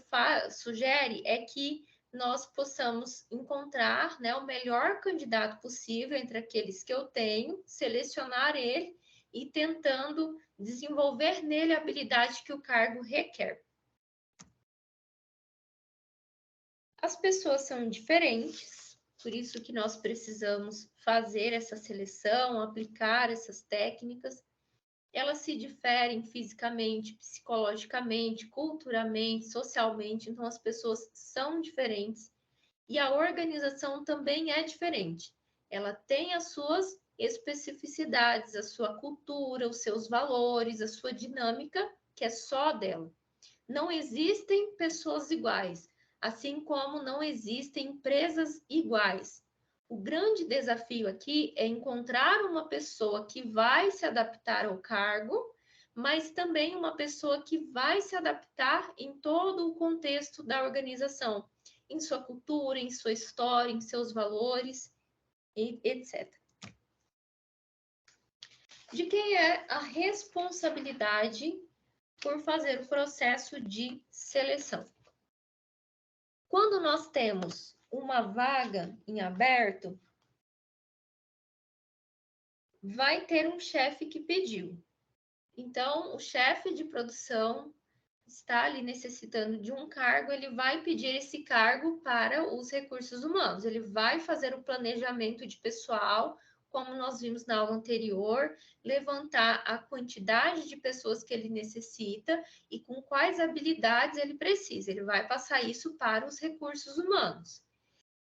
S1: sugere é que nós possamos encontrar, né, o melhor candidato possível entre aqueles que eu tenho, selecionar ele e tentando desenvolver nele a habilidade que o cargo requer. As pessoas são diferentes, por isso que nós precisamos fazer essa seleção, aplicar essas técnicas. Elas se diferem fisicamente, psicologicamente, culturalmente, socialmente, então as pessoas são diferentes. E a organização também é diferente. Ela tem as suas especificidades, a sua cultura, os seus valores, a sua dinâmica, que é só dela. Não existem pessoas iguais, assim como não existem empresas iguais. O grande desafio aqui é encontrar uma pessoa que vai se adaptar ao cargo, mas também uma pessoa que vai se adaptar em todo o contexto da organização, em sua cultura, em sua história, em seus valores, etc. De quem é a responsabilidade por fazer o processo de seleção? Quando nós temos uma vaga em aberto, vai ter um chefe que pediu. Então, o chefe de produção está ali necessitando de um cargo, ele vai pedir esse cargo para os recursos humanos. Ele vai fazer o planejamento de pessoal, como nós vimos na aula anterior, levantar a quantidade de pessoas que ele necessita e com quais habilidades ele precisa. Ele vai passar isso para os recursos humanos.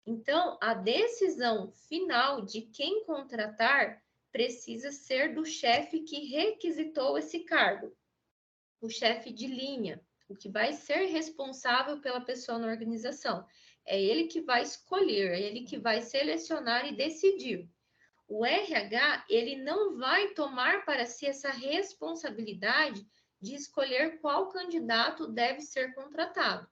S1: Então, a decisão final de quem contratar precisa ser do chefe que requisitou esse cargo, o chefe de linha, o que vai ser responsável pela pessoa na organização. É ele que vai escolher, é ele que vai selecionar e decidir. O RH, ele não vai tomar para si essa responsabilidade de escolher qual candidato deve ser contratado.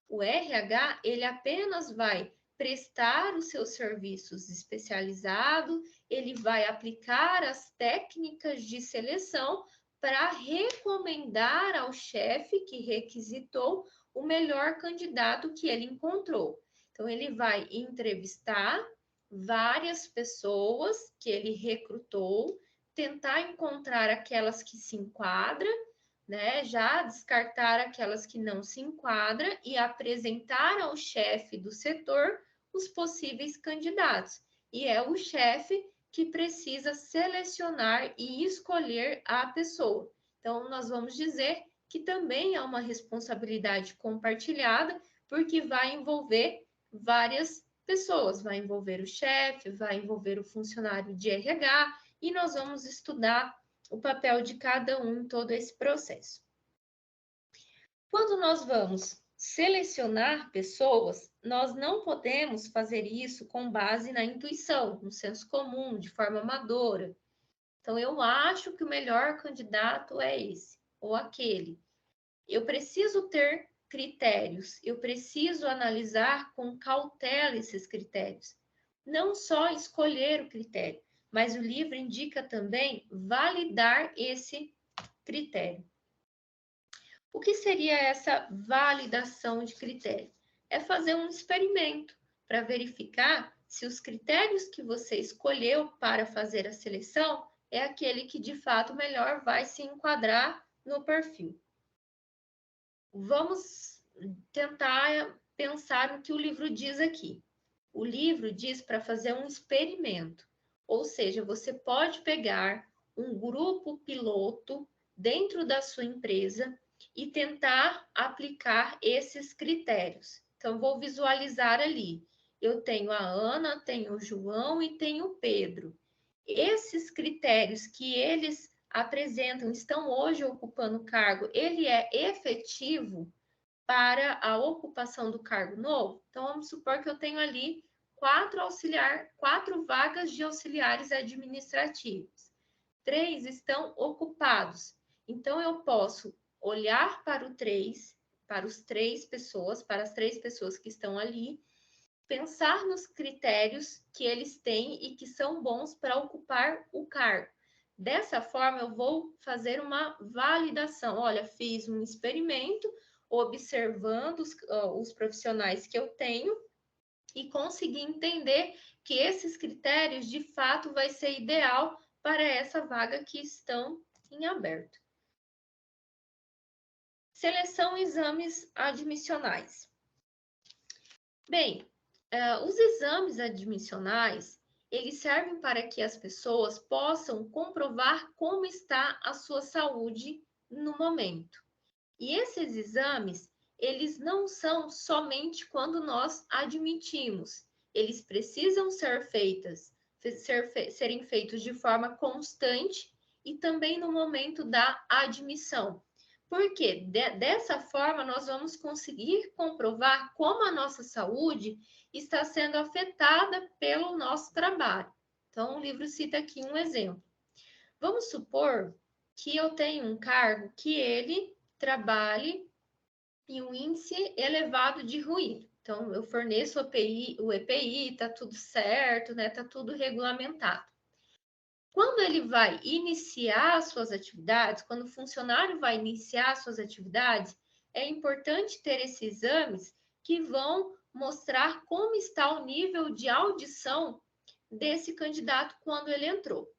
S1: O RH, ele apenas vai prestar os seus serviços especializados, ele vai aplicar as técnicas de seleção para recomendar ao chefe que requisitou o melhor candidato que ele encontrou. Então, ele vai entrevistar várias pessoas que ele recrutou, tentar encontrar aquelas que se enquadram, né? Já descartar aquelas que não se enquadram e apresentar ao chefe do setor os possíveis candidatos. E é o chefe que precisa selecionar e escolher a pessoa. Então, nós vamos dizer que também é uma responsabilidade compartilhada, porque vai envolver várias pessoas, vai envolver o chefe, vai envolver o funcionário de RH, e nós vamos estudar o papel de cada um em todo esse processo. Quando nós vamos selecionar pessoas, nós não podemos fazer isso com base na intuição, no senso comum, de forma amadora. Então, eu acho que o melhor candidato é esse ou aquele. Eu preciso ter critérios, eu preciso analisar com cautela esses critérios. Não só escolher o critério, mas o livro indica também validar esse critério. O que seria essa validação de critério? É fazer um experimento para verificar se os critérios que você escolheu para fazer a seleção é aquele que de fato melhor vai se enquadrar no perfil. Vamos tentar pensar no que o livro diz aqui. O livro diz para fazer um experimento, ou seja, você pode pegar um grupo piloto dentro da sua empresa e tentar aplicar esses critérios. Então, vou visualizar ali. Eu tenho a Ana, tenho o João e tenho o Pedro. Esses critérios que eles apresentam, estão hoje ocupando o cargo, ele é efetivo para a ocupação do cargo novo? Então, vamos supor que eu tenho ali 4 vagas de auxiliares administrativos. 3 estão ocupados. Então, eu posso olhar para as 3 pessoas que estão ali, pensar nos critérios que eles têm e que são bons para ocupar o cargo. Dessa forma, eu vou fazer uma validação. Olha, fiz um experimento observando os profissionais que eu tenho e consegui entender que esses critérios, de fato, vai ser ideal para essa vaga que estão em aberto. Seleção e exames admissionais. Bem, os exames admissionais, eles servem para que as pessoas possam comprovar como está a sua saúde no momento. E esses exames, eles não são somente quando nós admitimos. Eles precisam serem feitos de forma constante e também no momento da admissão. Porque dessa forma nós vamos conseguir comprovar como a nossa saúde está sendo afetada pelo nosso trabalho. Então, o livro cita aqui um exemplo. Vamos supor que eu tenho um cargo que ele trabalhe em um índice elevado de ruído. Então, eu forneço o EPI, está tudo certo, né? Está tudo regulamentado. Quando ele vai iniciar suas atividades, quando o funcionário vai iniciar suas atividades, é importante ter esses exames que vão mostrar como está o nível de audição desse candidato quando ele entrou.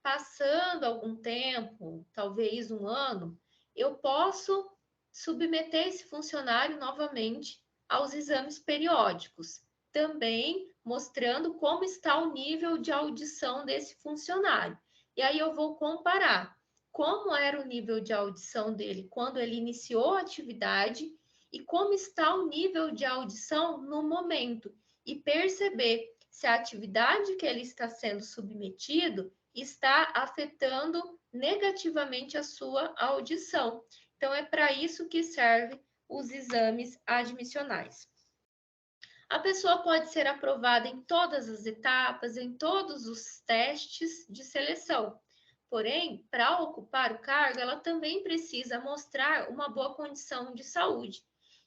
S1: Passando algum tempo, talvez um ano, eu posso submeter esse funcionário novamente aos exames periódicos, também mostrando como está o nível de audição desse funcionário. E aí eu vou comparar como era o nível de audição dele quando ele iniciou a atividade e como está o nível de audição no momento, e perceber se a atividade que ele está sendo submetido está afetando negativamente a sua audição. Então, é para isso que servem os exames admissionais. A pessoa pode ser aprovada em todas as etapas, em todos os testes de seleção. Porém, para ocupar o cargo, ela também precisa mostrar uma boa condição de saúde.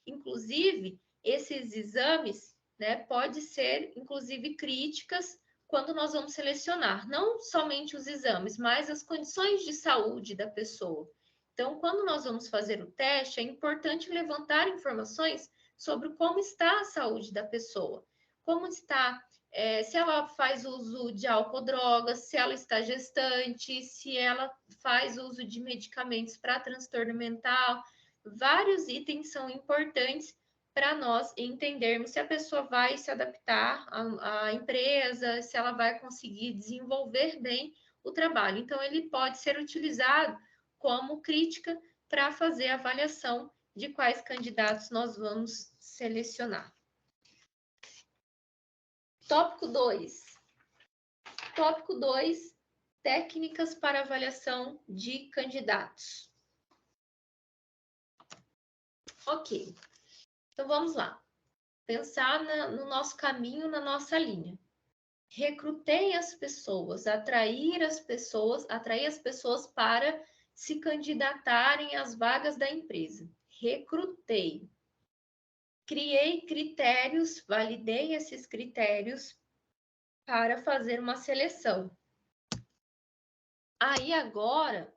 S1: Inclusive, esses exames, né, pode ser, inclusive, críticas quando nós vamos selecionar, não somente os exames, mas as condições de saúde da pessoa. Então, quando nós vamos fazer o teste, é importante levantar informações sobre como está a saúde da pessoa, como está, se ela faz uso de álcool ou drogas, se ela está gestante, se ela faz uso de medicamentos para transtorno mental. Vários itens são importantes para nós entendermos se a pessoa vai se adaptar à empresa, se ela vai conseguir desenvolver bem o trabalho. Então, ele pode ser utilizado como crítica para fazer a avaliação de quais candidatos nós vamos selecionar. Tópico 2. Tópico 2, técnicas para avaliação de candidatos. Ok. Então, vamos lá. Pensar no nosso caminho, na nossa linha. Recrutei as pessoas, atrair as pessoas para se candidatarem às vagas da empresa. Recrutei. Criei critérios, validei esses critérios para fazer uma seleção. Aí agora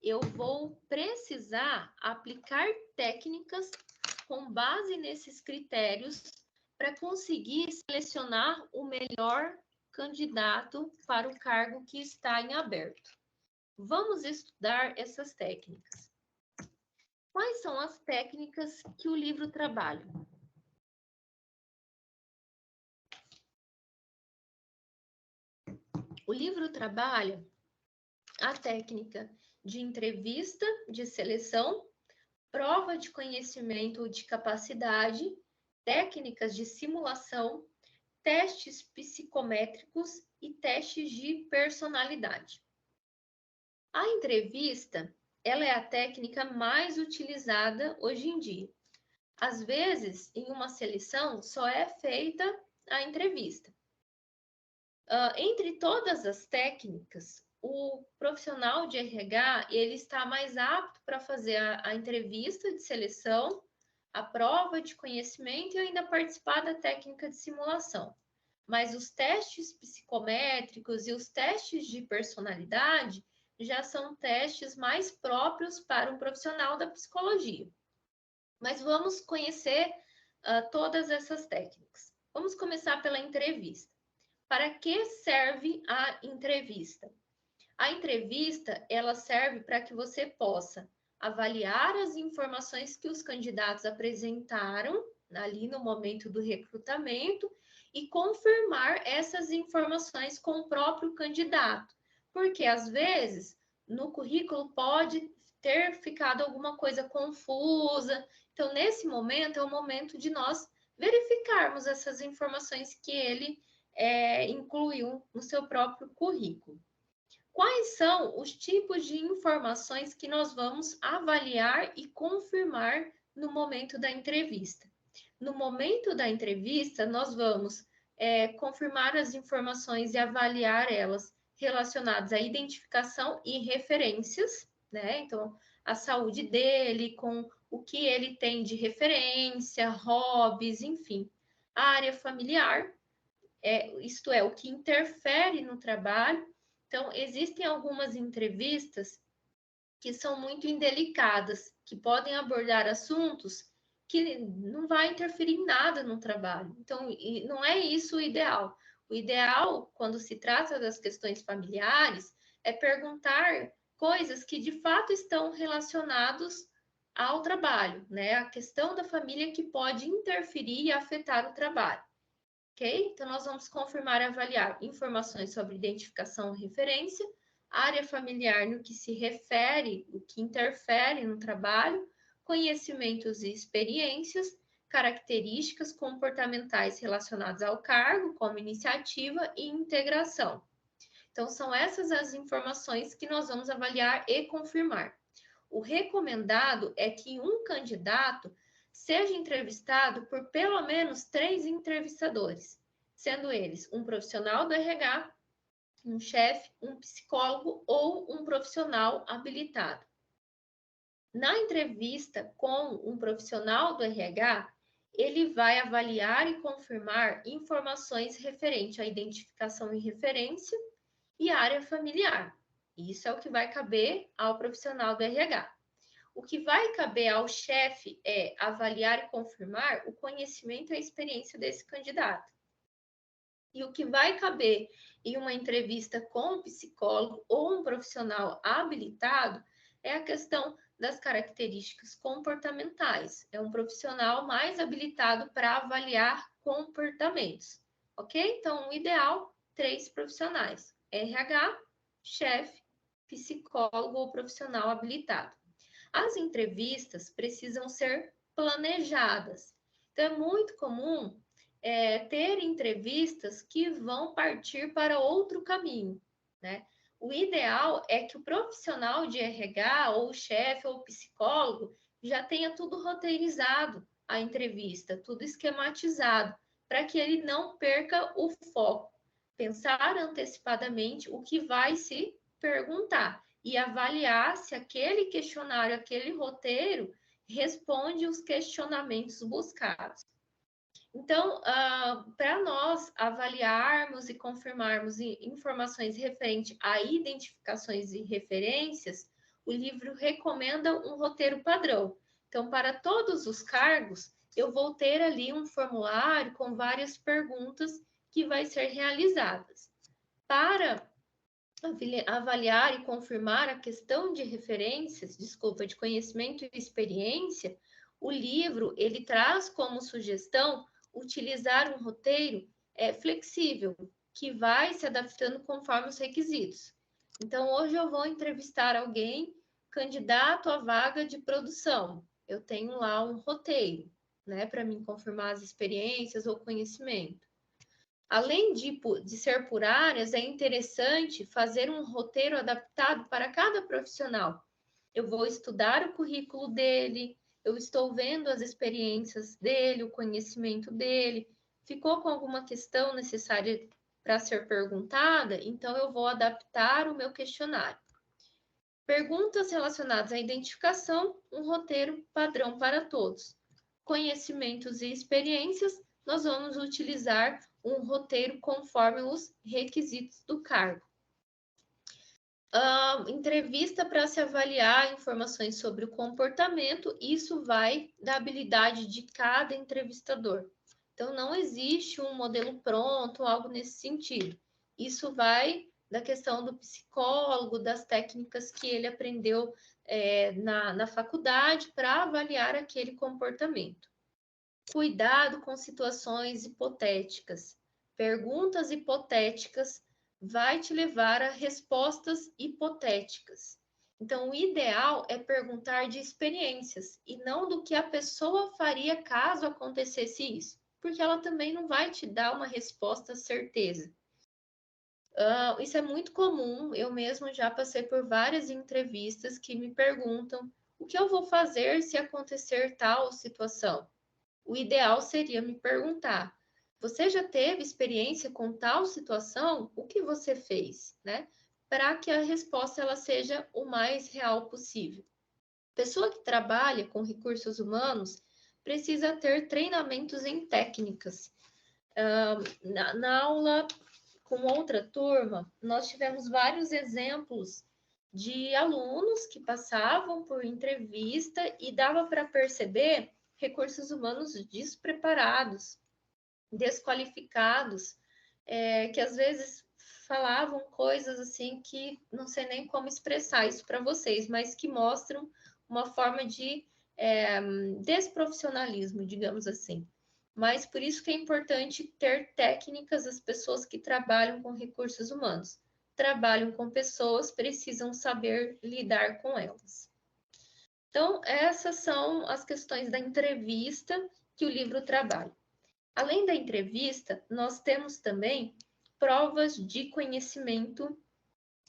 S1: eu vou precisar aplicar técnicas com base nesses critérios para conseguir selecionar o melhor candidato para o cargo que está em aberto. Vamos estudar essas técnicas. Quais são as técnicas que o livro trabalha? O livro trabalha a técnica de entrevista de seleção, prova de conhecimento ou de capacidade, técnicas de simulação, testes psicométricos e testes de personalidade. A entrevista, ela é a técnica mais utilizada hoje em dia. Às vezes, em uma seleção, só é feita a entrevista. Entre todas as técnicas, o profissional de RH ele está mais apto para fazer a entrevista de seleção, a prova de conhecimento e ainda participar da técnica de simulação. Mas os testes psicométricos e os testes de personalidade já são testes mais próprios para um profissional da psicologia. Mas vamos conhecer todas essas técnicas. Vamos começar pela entrevista. Para que serve a entrevista? A entrevista, ela serve para que você possa avaliar as informações que os candidatos apresentaram ali no momento do recrutamento e confirmar essas informações com o próprio candidato. Porque, às vezes, no currículo pode ter ficado alguma coisa confusa. Então, nesse momento, é o momento de nós verificarmos essas informações que ele incluiu no seu próprio currículo. Quais são os tipos de informações que nós vamos avaliar e confirmar no momento da entrevista? No momento da entrevista, nós vamos confirmar as informações e avaliar elas relacionadas à identificação e referências, né? Então, a saúde dele, com o que ele tem de referência, hobbies, enfim. A área familiar, isto é, o que interfere no trabalho. Então, existem algumas entrevistas que são muito indelicadas, que podem abordar assuntos que não vai interferir em nada no trabalho. Então, não é isso o ideal. O ideal, quando se trata das questões familiares, é perguntar coisas que de fato estão relacionadas ao trabalho, né? A questão da família que pode interferir e afetar o trabalho. Ok? Então, nós vamos confirmar e avaliar informações sobre identificação e referência, área familiar no que se refere, o que interfere no trabalho, conhecimentos e experiências, características comportamentais relacionadas ao cargo, como iniciativa e integração. Então, são essas as informações que nós vamos avaliar e confirmar. O recomendado é que um candidato seja entrevistado por pelo menos 3 entrevistadores, sendo eles um profissional do RH, um chefe, um psicólogo ou um profissional habilitado. Na entrevista com um profissional do RH, ele vai avaliar e confirmar informações referentes à identificação e referência e área familiar. Isso é o que vai caber ao profissional do RH. O que vai caber ao chefe é avaliar e confirmar o conhecimento e a experiência desse candidato. E o que vai caber em uma entrevista com um psicólogo ou um profissional habilitado é a questão das características comportamentais. É um profissional mais habilitado para avaliar comportamentos, ok? Então, o ideal, 3 profissionais: RH, chefe, psicólogo ou profissional habilitado. As entrevistas precisam ser planejadas. Então, é muito comum ter entrevistas que vão partir para outro caminho, né? O ideal é que o profissional de RH, ou chefe, ou psicólogo, já tenha tudo roteirizado, a entrevista, tudo esquematizado, para que ele não perca o foco. Pensar antecipadamente o que vai se perguntar e avaliar se aquele questionário, aquele roteiro, responde os questionamentos buscados. Então, para nós avaliarmos e confirmarmos informações referentes a identificações e referências, o livro recomenda um roteiro padrão. Então, para todos os cargos, eu vou ter ali um formulário com várias perguntas que vai ser realizadas. Para avaliar e confirmar a questão de referências, de conhecimento e experiência, o livro ele traz como sugestão utilizar um roteiro flexível, que vai se adaptando conforme os requisitos. Então, hoje eu vou entrevistar alguém candidato à vaga de produção. Eu tenho lá um roteiro, né, para me confirmar as experiências ou conhecimento. Além de ser por áreas, é interessante fazer um roteiro adaptado para cada profissional. Eu vou estudar o currículo dele, eu estou vendo as experiências dele, o conhecimento dele. Ficou com alguma questão necessária para ser perguntada? Então, eu vou adaptar o meu questionário. Perguntas relacionadas à identificação, um roteiro padrão para todos. conhecimentos e experiências, nós vamos utilizar um roteiro conforme os requisitos do cargo. Entrevista para se avaliar informações sobre o comportamento, isso vai da habilidade de cada entrevistador. Então, não existe um modelo pronto, algo nesse sentido. Isso vai da questão do psicólogo, das técnicas que ele aprendeu na faculdade para avaliar aquele comportamento. Cuidado com situações hipotéticas. Perguntas hipotéticas vai te levar a respostas hipotéticas. Então, o ideal é perguntar de experiências e não do que a pessoa faria caso acontecesse isso, porque ela também não vai te dar uma resposta certeza. Isso é muito comum, eu mesmo já passei por várias entrevistas que me perguntam o que eu vou fazer se acontecer tal situação. O ideal seria me perguntar: você já teve experiência com tal situação? O que você fez, né? Para que a resposta ela seja o mais real possível. Pessoa que trabalha com recursos humanos precisa ter treinamentos em técnicas. Na aula com outra turma, nós tivemos vários exemplos de alunos que passavam por entrevista e dava para perceber recursos humanos despreparados, desqualificados, que às vezes falavam coisas assim que não sei nem como expressar isso para vocês, mas que mostram uma forma de desprofissionalismo, digamos assim. Mas por isso que é importante ter técnicas, as pessoas que trabalham com recursos humanos. Trabalham com pessoas, precisam saber lidar com elas. Então, essas são as questões da entrevista que o livro trabalha. Além da entrevista, nós temos também provas de conhecimento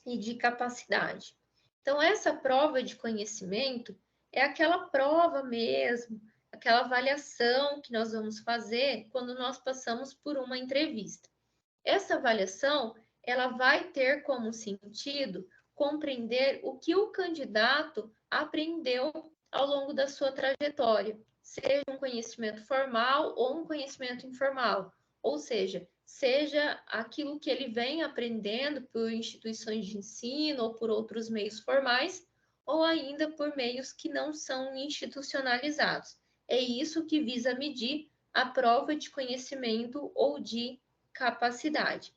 S1: e de capacidade. Então, essa prova de conhecimento é aquela prova mesmo, aquela avaliação que nós vamos fazer quando nós passamos por uma entrevista. Essa avaliação, ela vai ter como sentido compreender o que o candidato aprendeu ao longo da sua trajetória, seja um conhecimento formal ou um conhecimento informal, ou seja aquilo que ele vem aprendendo por instituições de ensino ou por outros meios formais, ou ainda por meios que não são institucionalizados. É isso que visa medir a prova de conhecimento ou de capacidade.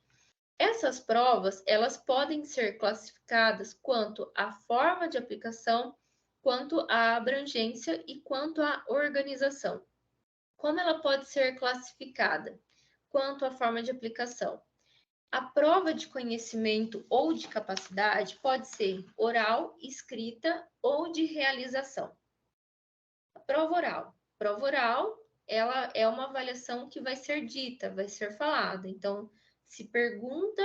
S1: Essas provas, elas podem ser classificadas quanto à forma de aplicação, quanto à abrangência e quanto à organização. Como ela pode ser classificada? Quanto à forma de aplicação. A prova de conhecimento ou de capacidade pode ser oral, escrita ou de realização. A prova oral. Prova oral, ela é uma avaliação que vai ser dita, vai ser falada. Então, se pergunta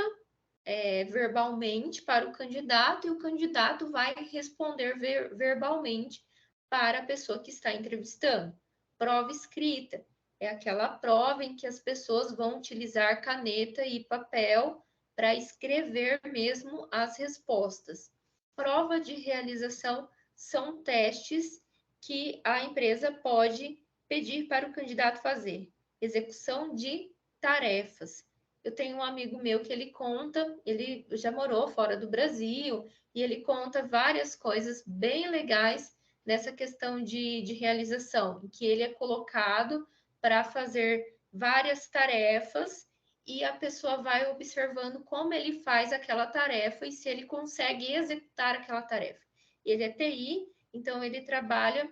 S1: verbalmente para o candidato e o candidato vai responder verbalmente para a pessoa que está entrevistando. Prova escrita é aquela prova em que as pessoas vão utilizar caneta e papel para escrever mesmo as respostas. Prova de realização são testes que a empresa pode pedir para o candidato fazer. Execução de tarefas. Eu tenho um amigo meu que ele já morou fora do Brasil, e ele conta várias coisas bem legais nessa questão de realização, em que ele é colocado para fazer várias tarefas e a pessoa vai observando como ele faz aquela tarefa e se ele consegue executar aquela tarefa. Ele é TI, então ele trabalha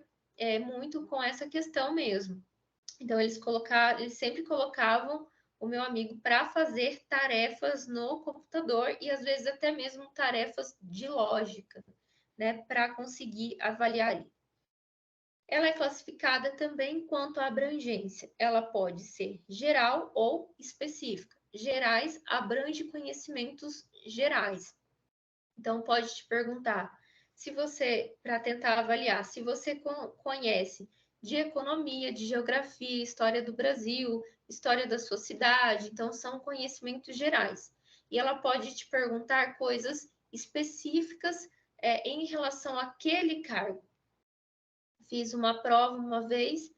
S1: muito com essa questão mesmo. Então eles sempre colocavam o meu amigo para fazer tarefas no computador e às vezes até mesmo tarefas de lógica, né, para conseguir avaliar ele. Ela é classificada também quanto à abrangência. Ela pode ser geral ou específica. Gerais abrange conhecimentos gerais. Então pode te perguntar se você, para tentar avaliar, se você conhece de economia, de geografia, história do Brasil, história da sua cidade, então são conhecimentos gerais. E ela pode te perguntar coisas específicas em relação àquele cargo. Fiz uma prova uma vez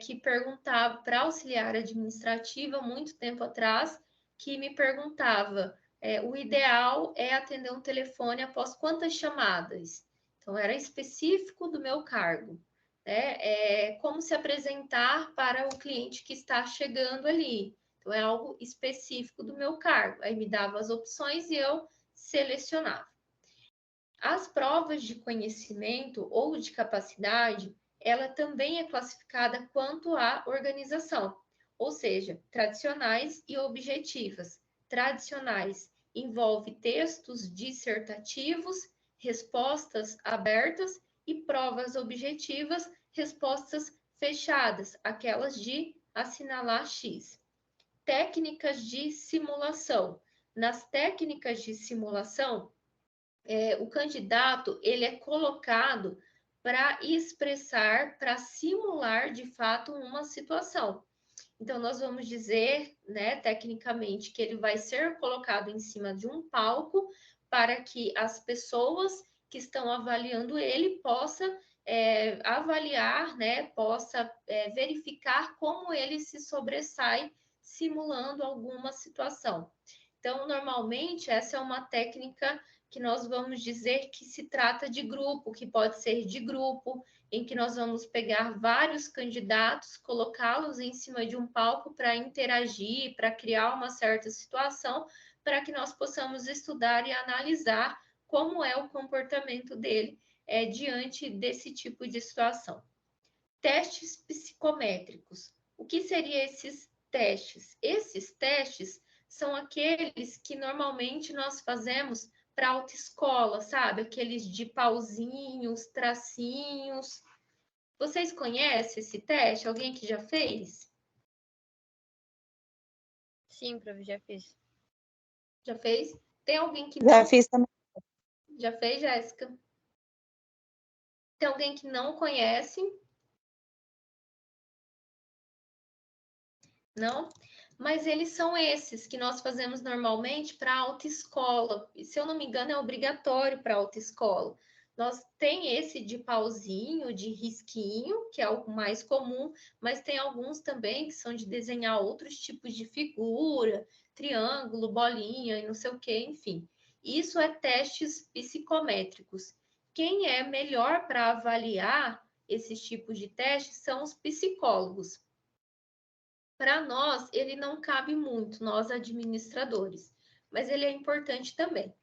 S1: que perguntava para auxiliar administrativa, muito tempo atrás, que me perguntava, o ideal é atender um telefone após quantas chamadas? Então, era específico do meu cargo, né? Como se apresentar para o cliente que está chegando ali. Então, é algo específico do meu cargo. Aí me dava as opções e eu selecionava. As provas de conhecimento ou de capacidade, ela também é classificada quanto à organização, ou seja, tradicionais e objetivas. Tradicionais envolve textos dissertativos, respostas abertas e provas objetivas, respostas fechadas, aquelas de assinalar X. Técnicas de simulação. Nas técnicas de simulação, o candidato ele é colocado para expressar, para simular de fato uma situação. Então, nós vamos dizer, né, tecnicamente, que ele vai ser colocado em cima de um palco para que as pessoas que estão avaliando ele possam avaliar, né, possa verificar como ele se sobressai simulando alguma situação. Então, normalmente, essa é uma técnica que nós vamos dizer que se trata de grupo, que pode ser de grupo, em que nós vamos pegar vários candidatos, colocá-los em cima de um palco para interagir, para criar uma certa situação, para que nós possamos estudar e analisar como é o comportamento dele diante desse tipo de situação. Testes psicométricos. O que seriam esses testes? Esses testes são aqueles que normalmente nós fazemos para autoescola, sabe? Aqueles de pauzinhos, tracinhos. Vocês conhecem esse teste? Alguém que já fez?
S2: Sim, prof, já fiz.
S1: Já fez? Tem alguém que
S4: Já
S1: não?
S4: fiz também.
S1: Já fez, Jéssica? Tem alguém que não conhece? Não? Mas eles são esses que nós fazemos normalmente para autoescola. E se eu não me engano, é obrigatório para autoescola. Nós tem esse de pauzinho, de risquinho, que é o mais comum, mas tem alguns também que são de desenhar outros tipos de figura, triângulo, bolinha e não sei o que, enfim. Isso é testes psicométricos. Quem é melhor para avaliar esses tipos de testes são os psicólogos. Para nós, ele não cabe muito, nós administradores, mas ele é importante também.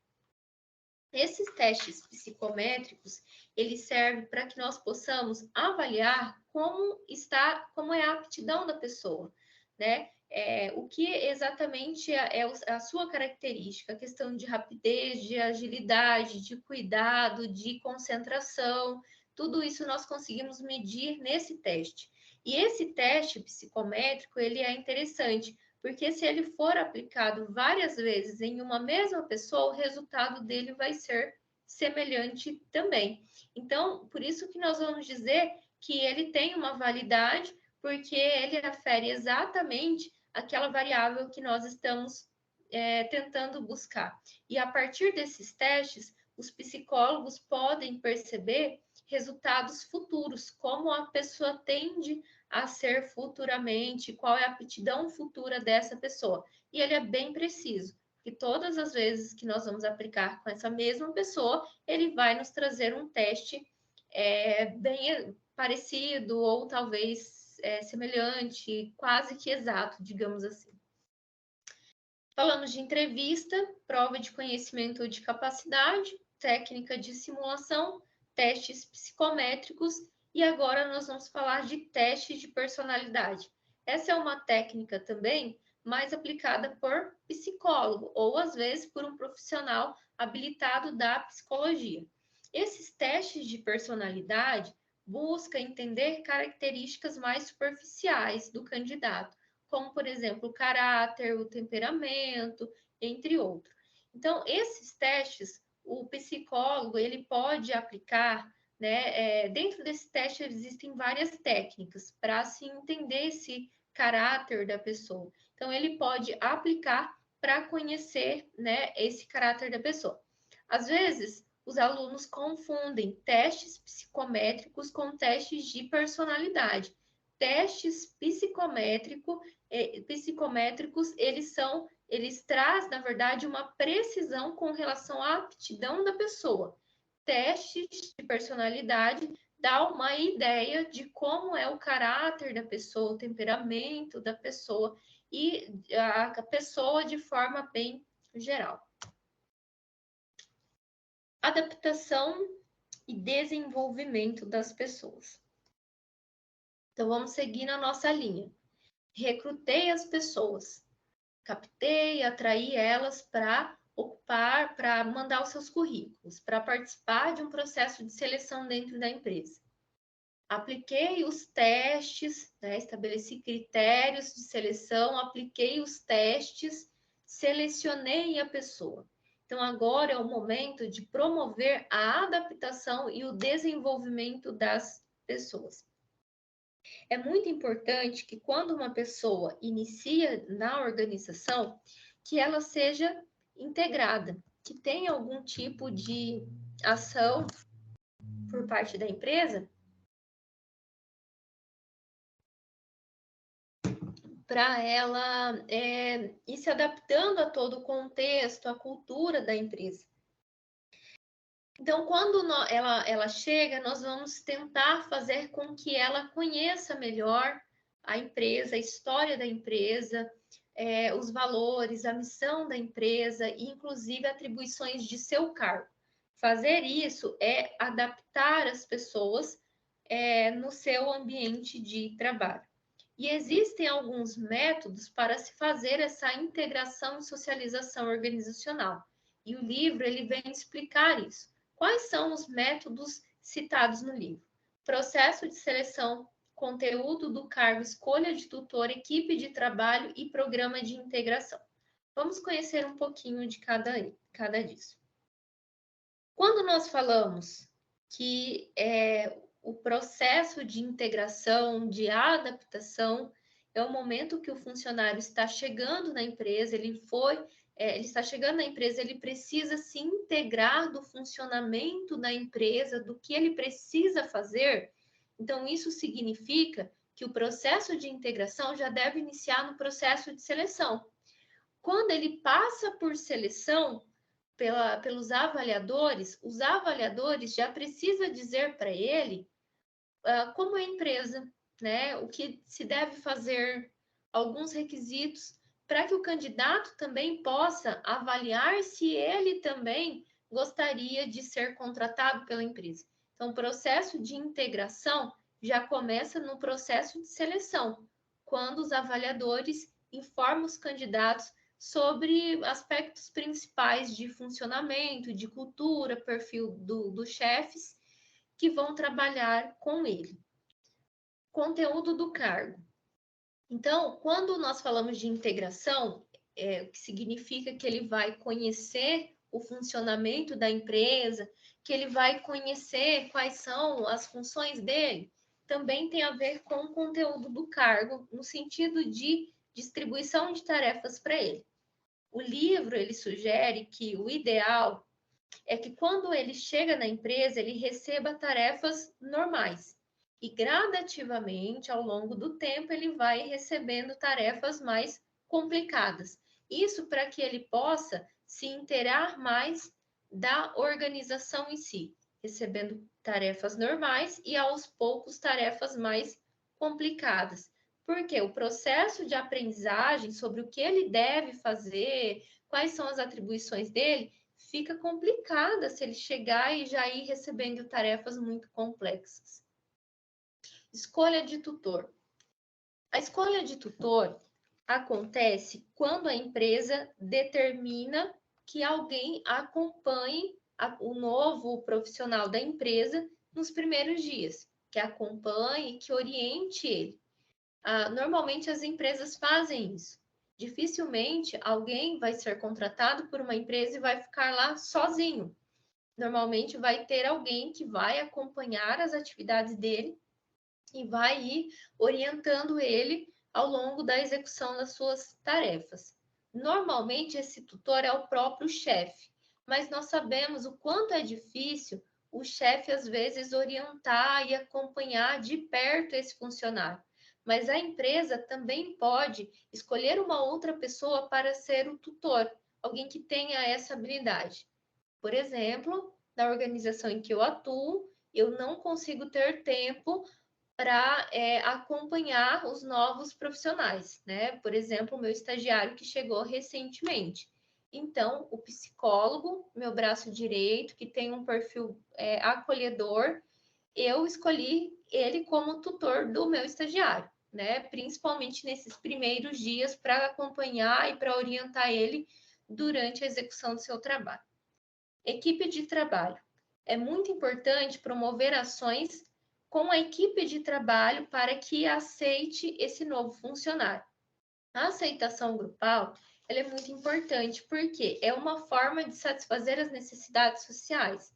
S1: Esses testes psicométricos, eles servem para que nós possamos avaliar como é a aptidão da pessoa, né? O que exatamente é a sua característica, a questão de rapidez, de agilidade, de cuidado, de concentração, tudo isso nós conseguimos medir nesse teste. E esse teste psicométrico, ele é interessante, porque se ele for aplicado várias vezes em uma mesma pessoa, o resultado dele vai ser semelhante também. Então, por isso que nós vamos dizer que ele tem uma validade, porque ele afere exatamente aquela variável que nós estamos tentando buscar. E a partir desses testes, os psicólogos podem perceber resultados futuros, como a pessoa tende a ser futuramente, qual é a aptidão futura dessa pessoa. E ele é bem preciso, porque todas as vezes que nós vamos aplicar com essa mesma pessoa, ele vai nos trazer um teste bem parecido ou talvez semelhante, quase que exato, digamos assim. Falamos de entrevista, prova de conhecimento ou de capacidade, técnica de simulação, testes psicométricos e agora nós vamos falar de testes de personalidade. Essa é uma técnica também mais aplicada por psicólogo ou às vezes por um profissional habilitado da psicologia. Esses testes de personalidade buscam entender características mais superficiais do candidato, como, por exemplo, o caráter, o temperamento, entre outros. Então, esses testes, o psicólogo, ele pode aplicar, né? Dentro desse teste existem várias técnicas para se entender esse caráter da pessoa. Então, ele pode aplicar para conhecer, né, esse caráter da pessoa. Às vezes, os alunos confundem testes psicométricos com testes de personalidade. testes psicométricos, eles trazem, na verdade, uma precisão com relação à aptidão da pessoa. Testes de personalidade dá uma ideia de como é o caráter da pessoa, o temperamento da pessoa e a pessoa de forma bem geral. Adaptação e desenvolvimento das pessoas. Então, vamos seguir na nossa linha. Recrutei as pessoas, captei, atraí elas para ocupar, para mandar os seus currículos, para participar de um processo de seleção dentro da empresa. Apliquei os testes, né, estabeleci critérios de seleção, apliquei os testes, selecionei a pessoa. Então, agora é o momento de promover a adaptação e o desenvolvimento das pessoas. É muito importante que quando uma pessoa inicia na organização, que ela seja integrada, que tenha algum tipo de ação por parte da empresa para ela ir se adaptando a todo o contexto, a cultura da empresa. Então, quando ela chega, nós vamos tentar fazer com que ela conheça melhor a empresa, a história da empresa, os valores, a missão da empresa e, inclusive, atribuições de seu cargo. Fazer isso é adaptar as pessoas no seu ambiente de trabalho. E existem alguns métodos para se fazer essa integração e socialização organizacional. E o livro ele vem explicar isso. Quais são os métodos citados no livro? Processo de seleção, conteúdo do cargo, escolha de tutor, equipe de trabalho e programa de integração. Vamos conhecer um pouquinho de cada disso. Quando nós falamos que o processo de integração, de adaptação, é o momento que o funcionário está chegando na empresa, ele está chegando na empresa, ele precisa se integrar do funcionamento da empresa, do que ele precisa fazer. Então, isso significa que o processo de integração já deve iniciar no processo de seleção. Quando ele passa por seleção, pelos avaliadores, os avaliadores já precisam dizer para ele como é a empresa, né? O que se deve fazer, alguns requisitos, para que o candidato também possa avaliar se ele também gostaria de ser contratado pela empresa. Então, o processo de integração já começa no processo de seleção, quando os avaliadores informam os candidatos sobre aspectos principais de funcionamento, de cultura, perfil dos chefes que vão trabalhar com ele. Conteúdo do cargo. Então, quando nós falamos de integração, que significa que ele vai conhecer o funcionamento da empresa, que ele vai conhecer quais são as funções dele, também tem a ver com o conteúdo do cargo, no sentido de distribuição de tarefas para ele. O livro, ele sugere que o ideal é que quando ele chega na empresa, ele receba tarefas normais. E gradativamente, ao longo do tempo, ele vai recebendo tarefas mais complicadas. Isso para que ele possa se inteirar mais da organização em si, recebendo tarefas normais e aos poucos tarefas mais complicadas. Porque o processo de aprendizagem sobre o que ele deve fazer, quais são as atribuições dele, fica complicada se ele chegar e já ir recebendo tarefas muito complexas. Escolha de tutor. A escolha de tutor acontece quando a empresa determina que alguém acompanhe o novo profissional da empresa nos primeiros dias, que acompanhe, que oriente ele. Normalmente as empresas fazem isso. Dificilmente alguém vai ser contratado por uma empresa e vai ficar lá sozinho. Normalmente vai ter alguém que vai acompanhar as atividades dele e vai ir orientando ele ao longo da execução das suas tarefas. Normalmente esse tutor é o próprio chefe, mas nós sabemos o quanto é difícil o chefe às vezes orientar e acompanhar de perto esse funcionário. mas a empresa também pode escolher uma outra pessoa para ser o tutor, alguém que tenha essa habilidade. Por exemplo, na organização em que eu atuo, eu não consigo ter tempo para acompanhar os novos profissionais, né? Por exemplo, o meu estagiário que chegou recentemente. Então, o psicólogo, meu braço direito, que tem um perfil acolhedor, eu escolhi ele como tutor do meu estagiário, né? Principalmente nesses primeiros dias para acompanhar e para orientar ele durante a execução do seu trabalho. Equipe de trabalho. É muito importante promover ações com a equipe de trabalho para que aceite esse novo funcionário. A aceitação grupal ela é muito importante porque é uma forma de satisfazer as necessidades sociais.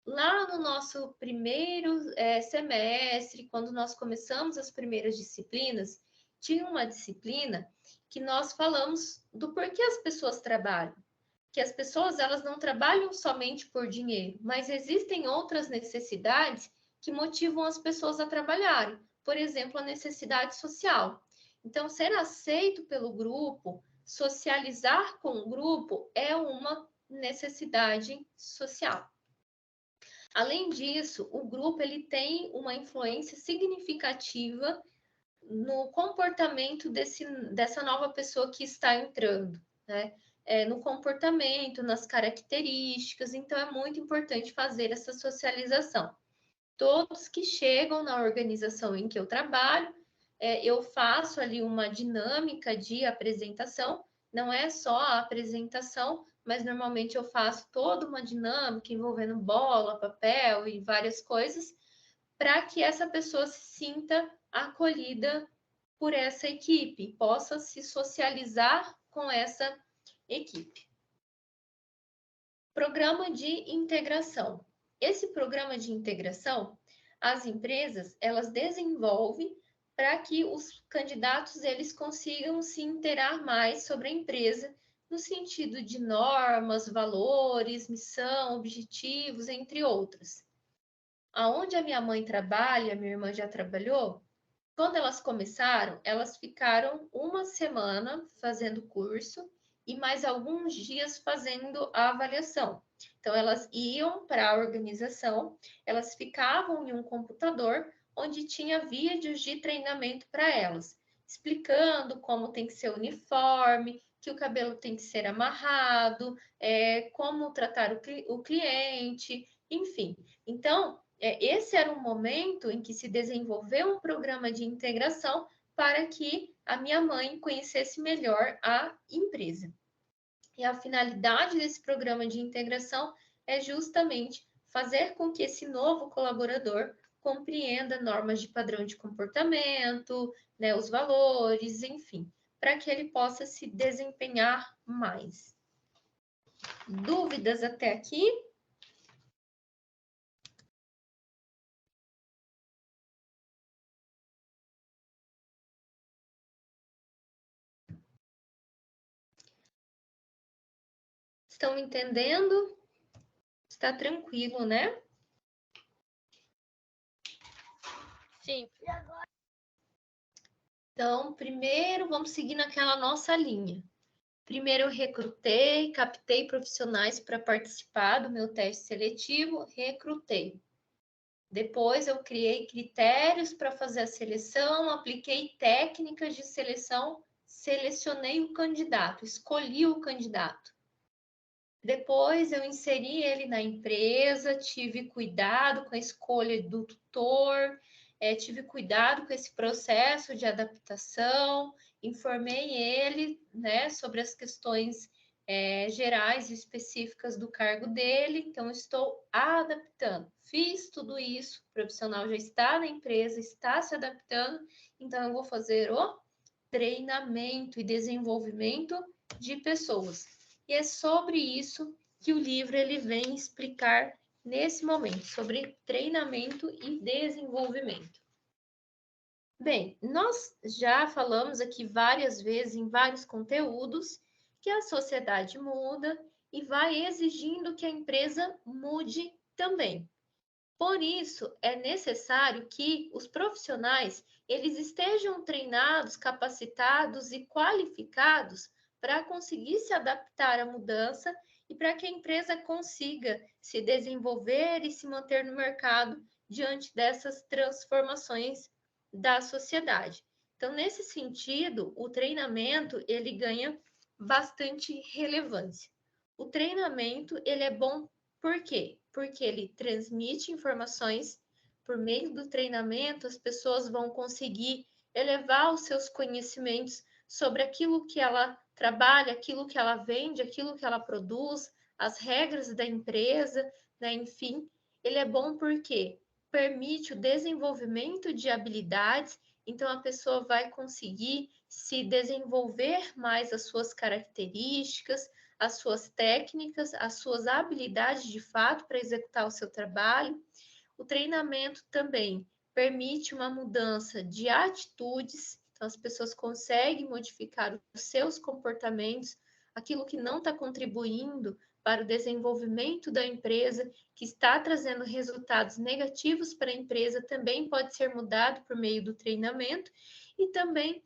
S1: Lá no nosso primeiro semestre, quando nós começamos as primeiras disciplinas, tinha uma disciplina que nós falamos do porquê as pessoas trabalham. Que as pessoas elas não trabalham somente por dinheiro, mas existem outras necessidades que motivam as pessoas a trabalharem. Por exemplo, a necessidade social. Então, ser aceito pelo grupo, socializar com o grupo é uma necessidade social. Além disso, o grupo ele tem uma influência significativa no comportamento dessa nova pessoa que está entrando, né? No comportamento, nas características, então é muito importante fazer essa socialização. Todos que chegam na organização em que eu trabalho, eu faço ali uma dinâmica de apresentação, não é só a apresentação, mas normalmente eu faço toda uma dinâmica envolvendo bola, papel e várias coisas, para que essa pessoa se sinta acolhida por essa equipe, possa se socializar com essa equipe. Programa de integração. Esse programa de integração, as empresas, elas desenvolvem para que os candidatos eles consigam se inteirar mais sobre a empresa, no sentido de normas, valores, missão, objetivos, entre outros. Aonde a minha mãe trabalha, a minha irmã já trabalhou, quando elas começaram, elas ficaram uma semana fazendo curso e mais alguns dias fazendo a avaliação. Então, elas iam para a organização, elas ficavam em um computador onde tinha vídeos de treinamento para elas, explicando como tem que ser o uniforme, que o cabelo tem que ser amarrado, como tratar o cliente, enfim. Então, esse era um momento em que se desenvolveu um programa de integração para que a minha mãe conhecesse melhor a empresa. E a finalidade desse programa de integração é justamente fazer com que esse novo colaborador compreenda normas de padrão de comportamento, né, os valores, enfim, para que ele possa se desempenhar mais. Dúvidas até aqui? Estão entendendo? Está tranquilo, né?
S2: Sim.
S1: Então, primeiro vamos seguir naquela nossa linha. Primeiro eu recrutei, captei profissionais para participar do meu teste seletivo, recrutei. Depois eu criei critérios para fazer a seleção, apliquei técnicas de seleção, selecionei o candidato, escolhi o candidato. Depois eu inseri ele na empresa, tive cuidado com a escolha do tutor, tive cuidado com esse processo de adaptação, informei ele, né, sobre as questões gerais e específicas do cargo dele, então estou adaptando. Fiz tudo isso, o profissional já está na empresa, está se adaptando, então eu vou fazer o treinamento e desenvolvimento de pessoas. E é sobre isso que o livro ele vem explicar nesse momento, sobre treinamento e desenvolvimento. Bem, nós já falamos aqui várias vezes em vários conteúdos que a sociedade muda e vai exigindo que a empresa mude também. Por isso, é necessário que os profissionais eles estejam treinados, capacitados e qualificados para conseguir se adaptar à mudança e para que a empresa consiga se desenvolver e se manter no mercado diante dessas transformações da sociedade. Então, nesse sentido, o treinamento ele ganha bastante relevância. O treinamento ele é bom por quê? Porque ele transmite informações. Por meio do treinamento, as pessoas vão conseguir elevar os seus conhecimentos sobre aquilo que ela trabalha, aquilo que ela vende, aquilo que ela produz, as regras da empresa, né? Enfim, ele é bom porque permite o desenvolvimento de habilidades, então a pessoa vai conseguir se desenvolver mais as suas características, as suas técnicas, as suas habilidades de fato para executar o seu trabalho. O treinamento também permite uma mudança de atitudes, então as pessoas conseguem modificar os seus comportamentos, aquilo que não está contribuindo para o desenvolvimento da empresa, que está trazendo resultados negativos para a empresa, também pode ser mudado por meio do treinamento, e também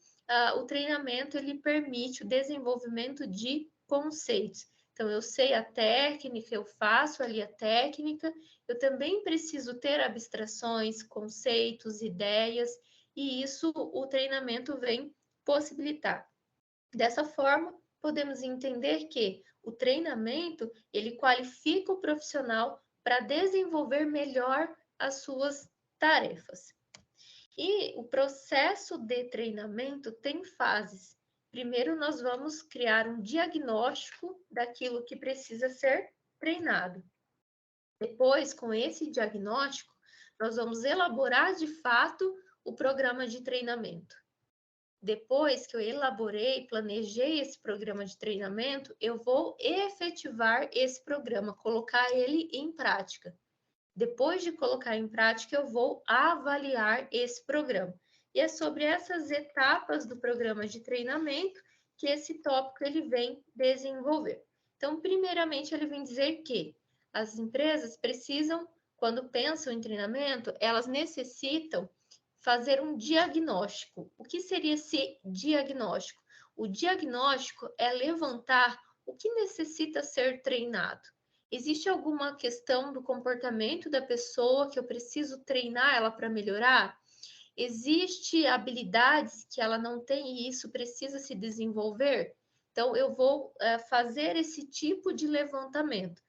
S1: o treinamento ele permite o desenvolvimento de conceitos. Então, eu sei a técnica, eu faço ali a técnica, eu também preciso ter abstrações, conceitos, ideias, e isso o treinamento vem possibilitar. Dessa forma, podemos entender que o treinamento, ele qualifica o profissional para desenvolver melhor as suas tarefas. E o processo de treinamento tem fases. Primeiro, nós vamos criar um diagnóstico daquilo que precisa ser treinado. Depois, com esse diagnóstico, nós vamos elaborar de fato o programa de treinamento. Depois que eu elaborei, planejei esse programa de treinamento, eu vou efetivar esse programa, colocar ele em prática. Depois de colocar em prática, eu vou avaliar esse programa. E é sobre essas etapas do programa de treinamento que esse tópico ele vem desenvolver. Então, primeiramente, ele vem dizer que as empresas precisam, quando pensam em treinamento, elas necessitam fazer um diagnóstico. O que seria esse diagnóstico? O diagnóstico é levantar o que necessita ser treinado. Existe alguma questão do comportamento da pessoa que eu preciso treinar ela para melhorar? Existe habilidades que ela não tem e isso precisa se desenvolver? Então, eu vou fazer esse tipo de levantamento.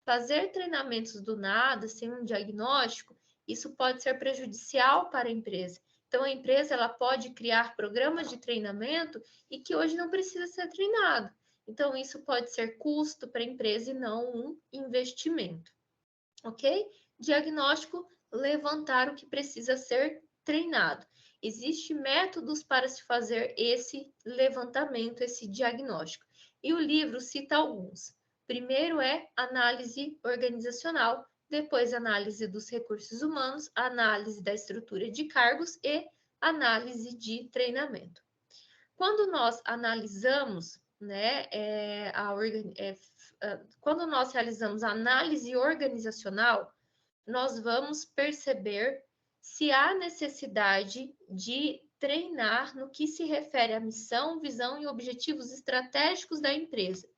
S1: Fazer treinamentos do nada, sem um diagnóstico, isso pode ser prejudicial para a empresa. Então, a empresa ela pode criar programas de treinamento e que hoje não precisa ser treinado. Então, isso pode ser custo para a empresa e não um investimento. Ok? Diagnóstico, levantar o que precisa ser treinado. Existem métodos para se fazer esse levantamento, esse diagnóstico. E o livro cita alguns. Primeiro é análise organizacional, depois análise dos recursos humanos, análise da estrutura de cargos e análise de treinamento. Quando nós analisamos, né, quando nós realizamos a análise organizacional, nós vamos perceber se há necessidade de treinar no que se refere à missão, visão e objetivos estratégicos da empresa.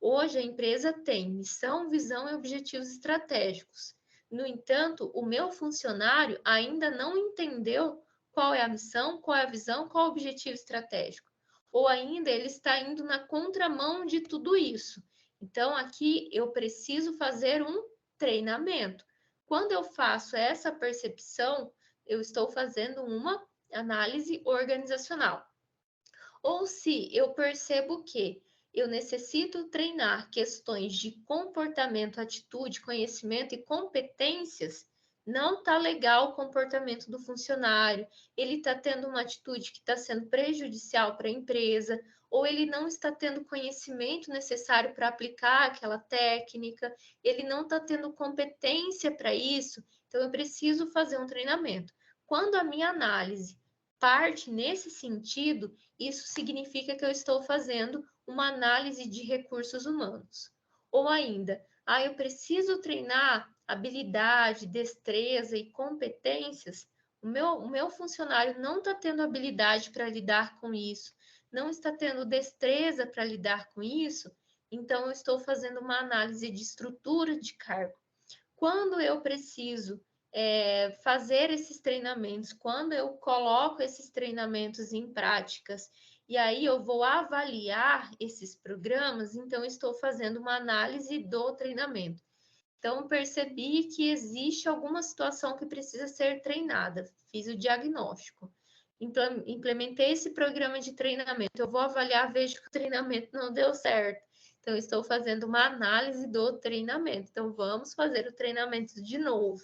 S1: Hoje a empresa tem missão, visão e objetivos estratégicos. No entanto, o meu funcionário ainda não entendeu qual é a missão, qual é a visão, qual é o objetivo estratégico. Ou ainda ele está indo na contramão de tudo isso. Então, aqui eu preciso fazer um treinamento. Quando eu faço essa percepção, eu estou fazendo uma análise organizacional. Ou se eu percebo que eu necessito treinar questões de comportamento, atitude, conhecimento e competências, não está legal o comportamento do funcionário, ele está tendo uma atitude que está sendo prejudicial para a empresa, ou ele não está tendo conhecimento necessário para aplicar aquela técnica, ele não está tendo competência para isso, então eu preciso fazer um treinamento. Quando a minha análise parte nesse sentido, isso significa que eu estou fazendo uma análise de recursos humanos. Ou ainda, eu preciso treinar habilidade, destreza e competências. O meu funcionário não está tendo habilidade para lidar com isso, não está tendo destreza para lidar com isso, então eu estou fazendo uma análise de estrutura de cargo. Quando eu preciso fazer esses treinamentos, quando eu coloco esses treinamentos em práticas, e aí eu vou avaliar esses programas, então estou fazendo uma análise do treinamento. Então, percebi que existe alguma situação que precisa ser treinada, fiz o diagnóstico. Implementei esse programa de treinamento, eu vou avaliar, vejo que o treinamento não deu certo. Então, estou fazendo uma análise do treinamento. Então, vamos fazer o treinamento de novo.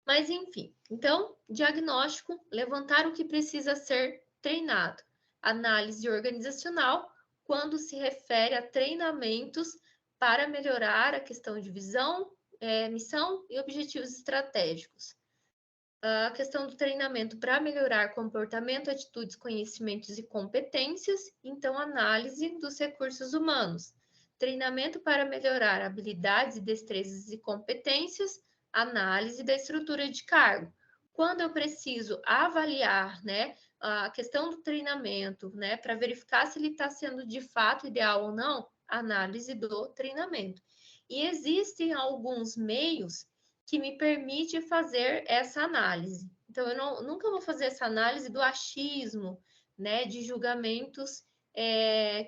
S1: Mas, enfim, então, diagnóstico, levantar o que precisa ser treinado. Análise organizacional, quando se refere a treinamentos para melhorar a questão de visão, missão e objetivos estratégicos. A questão do treinamento para melhorar comportamento, atitudes, conhecimentos e competências, então análise dos recursos humanos. Treinamento para melhorar habilidades, destrezas e competências, análise da estrutura de cargo. Quando eu preciso avaliar, né, a questão do treinamento, né, para verificar se ele está sendo de fato ideal ou não, análise do treinamento. E existem alguns meios que me permite fazer essa análise. Então, eu nunca vou fazer essa análise do achismo, né, de julgamentos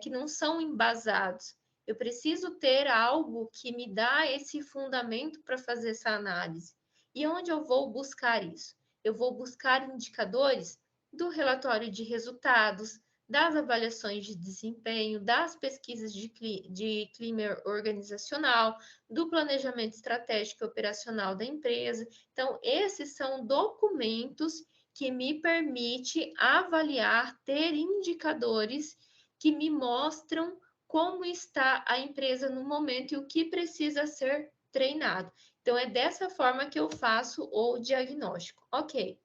S1: que não são embasados. Eu preciso ter algo que me dá esse fundamento para fazer essa análise. E onde eu vou buscar isso? Eu vou buscar indicadores do relatório de resultados, das avaliações de desempenho, das pesquisas de clima organizacional, do planejamento estratégico e operacional da empresa. Então, esses são documentos que me permitem avaliar, ter indicadores que me mostram como está a empresa no momento e o que precisa ser treinado. Então, é dessa forma que eu faço o diagnóstico. Ok,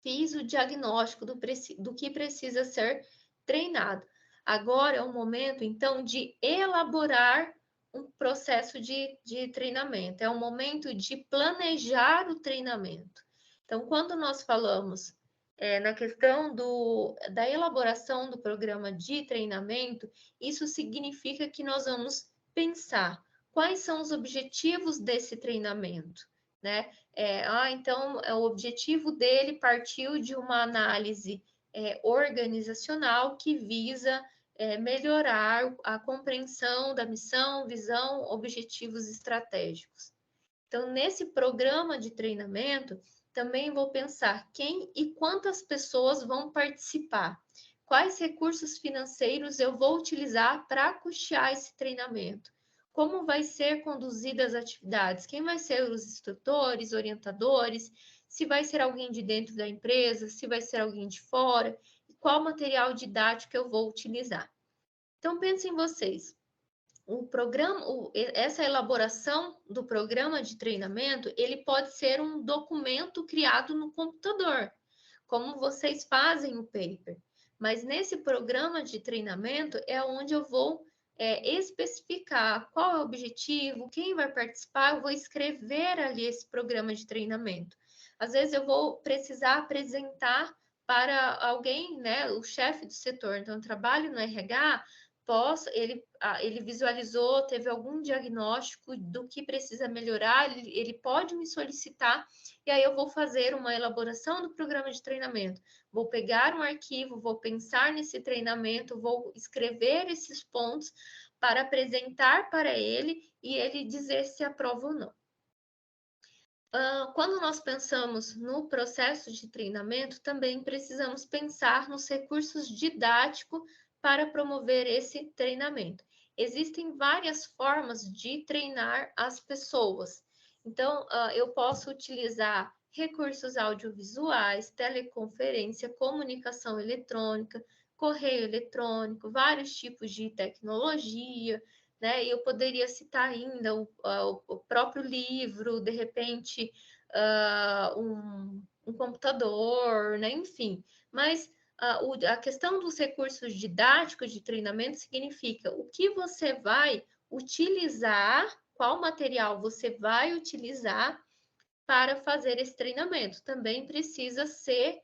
S1: fiz o diagnóstico do que precisa ser treinado. Agora é o momento, então, de elaborar um processo de treinamento. É o momento de planejar o treinamento. Então, quando nós falamos na questão da elaboração do programa de treinamento, isso significa que nós vamos pensar quais são os objetivos desse treinamento, né? Então, o objetivo dele partiu de uma análise organizacional que visa melhorar a compreensão da missão, visão, objetivos estratégicos. Então, nesse programa de treinamento, também vou pensar quem e quantas pessoas vão participar, quais recursos financeiros eu vou utilizar para custear esse treinamento, como vai ser conduzidas as atividades, quem vai ser os instrutores, orientadores, se vai ser alguém de dentro da empresa, se vai ser alguém de fora, e qual material didático eu vou utilizar. Então, pensem vocês, essa elaboração do programa de treinamento, ele pode ser um documento criado no computador, como vocês fazem o paper. Mas nesse programa de treinamento é onde eu vou especificar qual é o objetivo, quem vai participar, eu vou escrever ali esse programa de treinamento. Às vezes eu vou precisar apresentar para alguém, né, o chefe do setor. Então, eu trabalho no RH, ele visualizou, teve algum diagnóstico do que precisa melhorar, ele pode me solicitar, e aí eu vou fazer uma elaboração do programa de treinamento. Vou pegar um arquivo, vou pensar nesse treinamento, vou escrever esses pontos para apresentar para ele e ele dizer se aprova ou não. Quando nós pensamos no processo de treinamento, também precisamos pensar nos recursos didáticos para promover esse treinamento. Existem várias formas de treinar as pessoas. Então, eu posso utilizar recursos audiovisuais, teleconferência, comunicação eletrônica, correio eletrônico, vários tipos de tecnologia, né? Eu poderia citar ainda o próprio livro, de repente, um computador, né? Enfim. Mas a questão dos recursos didáticos de treinamento significa o que você vai utilizar, qual material você vai utilizar para fazer esse treinamento. Também precisa ser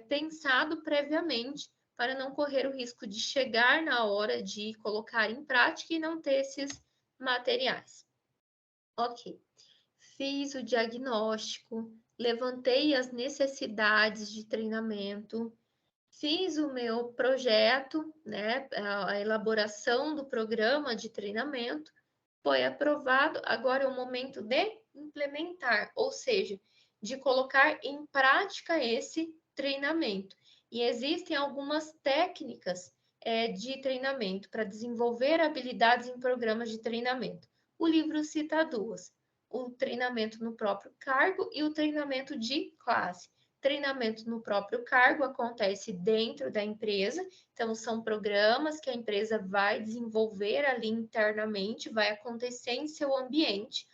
S1: pensado previamente para não correr o risco de chegar na hora de colocar em prática e não ter esses materiais. Ok, fiz o diagnóstico, levantei as necessidades de treinamento, fiz o meu projeto, né, a elaboração do programa de treinamento, foi aprovado, agora é o momento de implementar, ou seja, de colocar em prática esse treinamento. E existem algumas técnicas de treinamento para desenvolver habilidades em programas de treinamento. O livro cita duas: o treinamento no próprio cargo e o treinamento de classe. Treinamento no próprio cargo acontece dentro da empresa, então são programas que a empresa vai desenvolver ali internamente, vai acontecer em seu ambiente,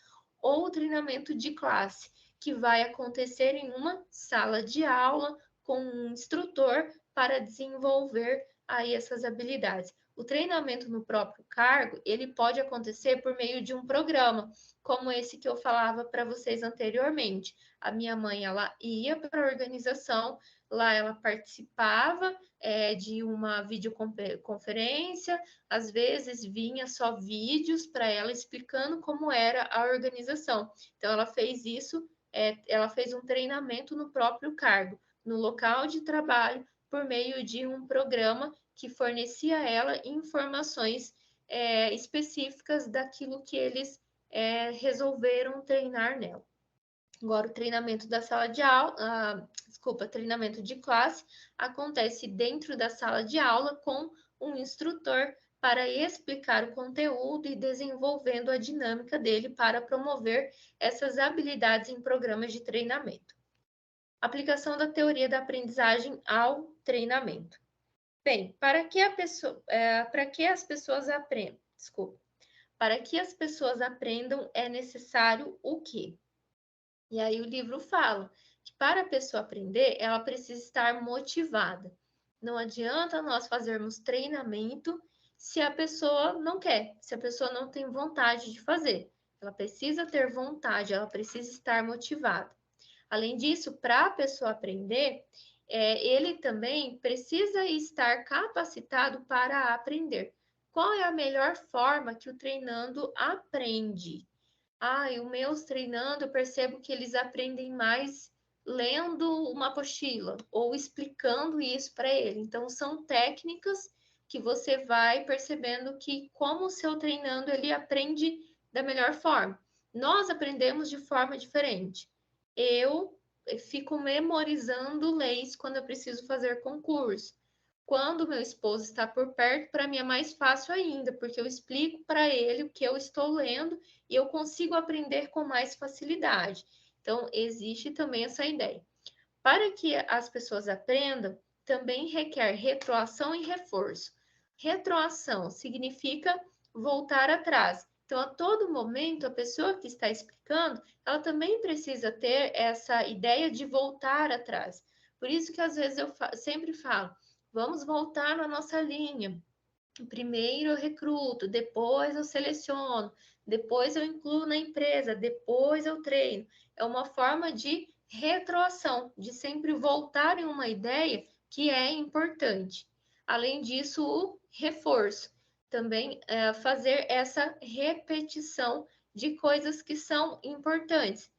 S1: ou treinamento de classe, que vai acontecer em uma sala de aula com um instrutor para desenvolver aí essas habilidades. O treinamento no próprio cargo, ele pode acontecer por meio de um programa, como esse que eu falava para vocês anteriormente. A minha mãe, ela ia para a organização, lá ela participava de uma videoconferência, às vezes vinha só vídeos para ela explicando como era a organização. Então, ela fez isso, ela fez um treinamento no próprio cargo, no local de trabalho, por meio de um programa que fornecia a ela informações específicas daquilo que eles resolveram treinar nela. Agora, o treinamento da sala de aula, treinamento de classe, acontece dentro da sala de aula com um instrutor para explicar o conteúdo e desenvolvendo a dinâmica dele para promover essas habilidades em programas de treinamento. Aplicação da teoria da aprendizagem ao treinamento. Bem, para que as pessoas aprendam? Para que as pessoas aprendam é necessário o quê? E aí o livro fala que para a pessoa aprender, ela precisa estar motivada. Não adianta nós fazermos treinamento se a pessoa não quer, se a pessoa não tem vontade de fazer. Ela precisa ter vontade, ela precisa estar motivada. Além disso, para a pessoa aprender, ele também precisa estar capacitado para aprender. Qual é a melhor forma que o treinando aprende? O meus treinando, eu percebo que eles aprendem mais lendo uma apostila ou explicando isso para ele. Então, são técnicas que você vai percebendo que, como o seu treinando, ele aprende da melhor forma. Nós aprendemos de forma diferente. Eu fico memorizando leis quando eu preciso fazer concurso. Quando meu esposo está por perto, para mim é mais fácil ainda, porque eu explico para ele o que eu estou lendo e eu consigo aprender com mais facilidade. Então, existe também essa ideia. Para que as pessoas aprendam, também requer retroação e reforço. Retroação significa voltar atrás. Então, a todo momento, a pessoa que está explicando, ela também precisa ter essa ideia de voltar atrás. Por isso que, às vezes, eu sempre falo, vamos voltar na nossa linha. Primeiro eu recruto, depois eu seleciono, depois eu incluo na empresa, depois eu treino. É uma forma de retroação, de sempre voltar em uma ideia que é importante. Além disso, o reforço, também fazer essa repetição de coisas que são importantes.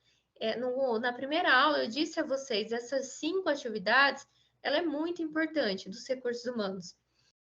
S1: Na primeira aula eu disse a vocês, essas 5 atividades, ela é muito importante dos recursos humanos,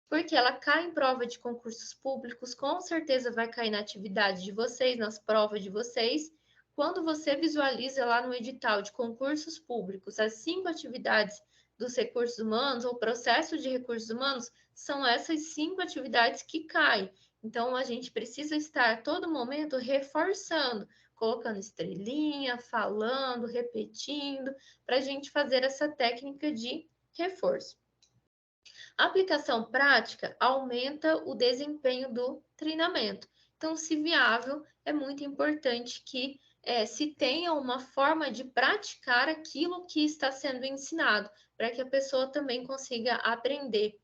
S1: porque ela cai em prova de concursos públicos, com certeza vai cair na atividade de vocês, nas provas de vocês. Quando você visualiza lá no edital de concursos públicos as 5 atividades dos recursos humanos, ou processo de recursos humanos, são essas 5 atividades que caem. Então, a gente precisa estar a todo momento reforçando, colocando estrelinha, falando, repetindo, para a gente fazer essa técnica de reforço. A aplicação prática aumenta o desempenho do treinamento. Então, se viável, é muito importante que se tenha uma forma de praticar aquilo que está sendo ensinado, para que a pessoa também consiga aprender.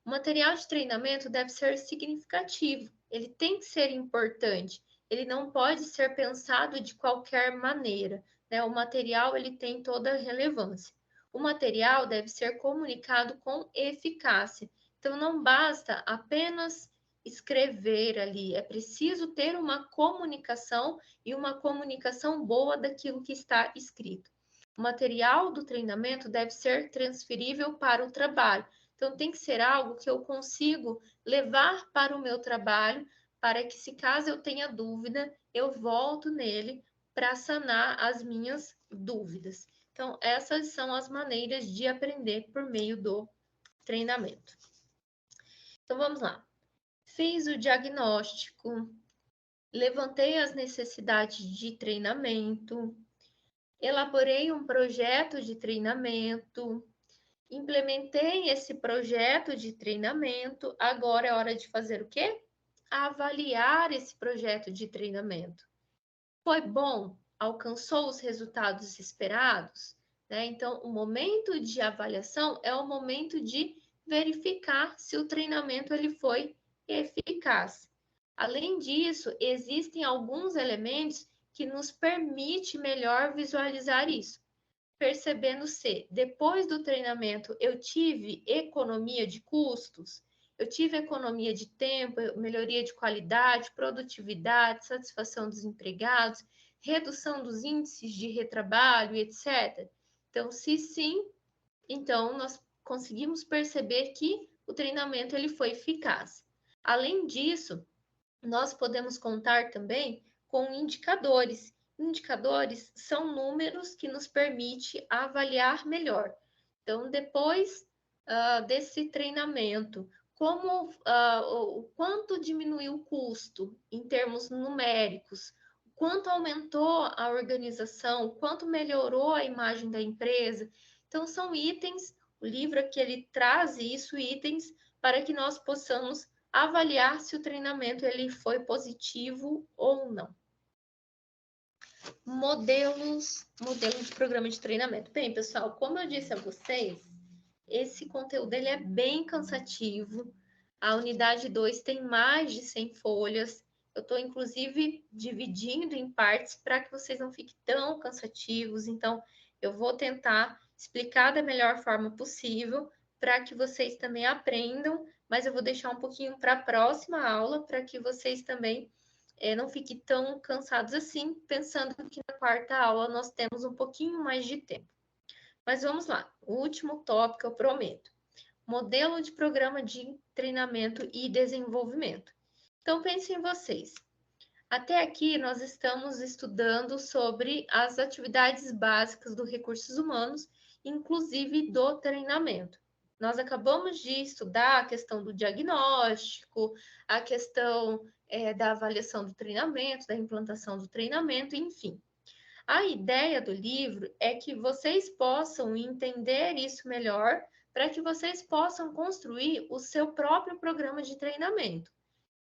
S1: O material de treinamento deve ser significativo, ele tem que ser importante, ele não pode ser pensado de qualquer maneira, né? O material, ele tem toda a relevância. O material deve ser comunicado com eficácia. Então, não basta apenas escrever ali, é preciso ter uma comunicação e uma comunicação boa daquilo que está escrito. O material do treinamento deve ser transferível para o trabalho. Então, tem que ser algo que eu consigo levar para o meu trabalho, para que, se caso eu tenha dúvida, eu volto nele para sanar as minhas dúvidas. Então, essas são as maneiras de aprender por meio do treinamento. Então, vamos lá. Fiz o diagnóstico, levantei as necessidades de treinamento, elaborei um projeto de treinamento, implementei esse projeto de treinamento. Agora é hora de fazer o quê? Avaliar esse projeto de treinamento. Foi bom? Alcançou os resultados esperados? Né? Então, o momento de avaliação é o momento de verificar se o treinamento ele foi eficaz. Além disso, existem alguns elementos que nos permitem melhor visualizar isso. Percebendo se, depois do treinamento, eu tive economia de custos, eu tive economia de tempo, melhoria de qualidade, produtividade, satisfação dos empregados, redução dos índices de retrabalho, etc. Então, se sim, então nós conseguimos perceber que o treinamento ele foi eficaz. Além disso, nós podemos contar também com indicadores. Indicadores são números que nos permitem avaliar melhor. Então, depois desse treinamento, o quanto diminuiu o custo em termos numéricos, quanto aumentou a organização, o quanto melhorou a imagem da empresa. Então, são itens, o livro aqui ele traz isso, itens para que nós possamos avaliar se o treinamento ele foi positivo ou não. Modelo de programa de treinamento. Bem, pessoal, como eu disse a vocês, esse conteúdo ele é bem cansativo. A unidade 2 tem mais de 100 folhas. Eu estou, inclusive, dividindo em partes para que vocês não fiquem tão cansativos. Então, eu vou tentar explicar da melhor forma possível para que vocês também aprendam, mas eu vou deixar um pouquinho para a próxima aula para que vocês também não fiquem tão cansados assim, pensando que na quarta aula nós temos um pouquinho mais de tempo. Mas vamos lá, o último tópico eu prometo. Modelo de programa de treinamento e desenvolvimento. Então, pensem em vocês. Até aqui, nós estamos estudando sobre as atividades básicas dos recursos humanos, inclusive do treinamento. Nós acabamos de estudar a questão do diagnóstico, a questão da avaliação do treinamento, da implantação do treinamento, enfim. A ideia do livro é que vocês possam entender isso melhor para que vocês possam construir o seu próprio programa de treinamento.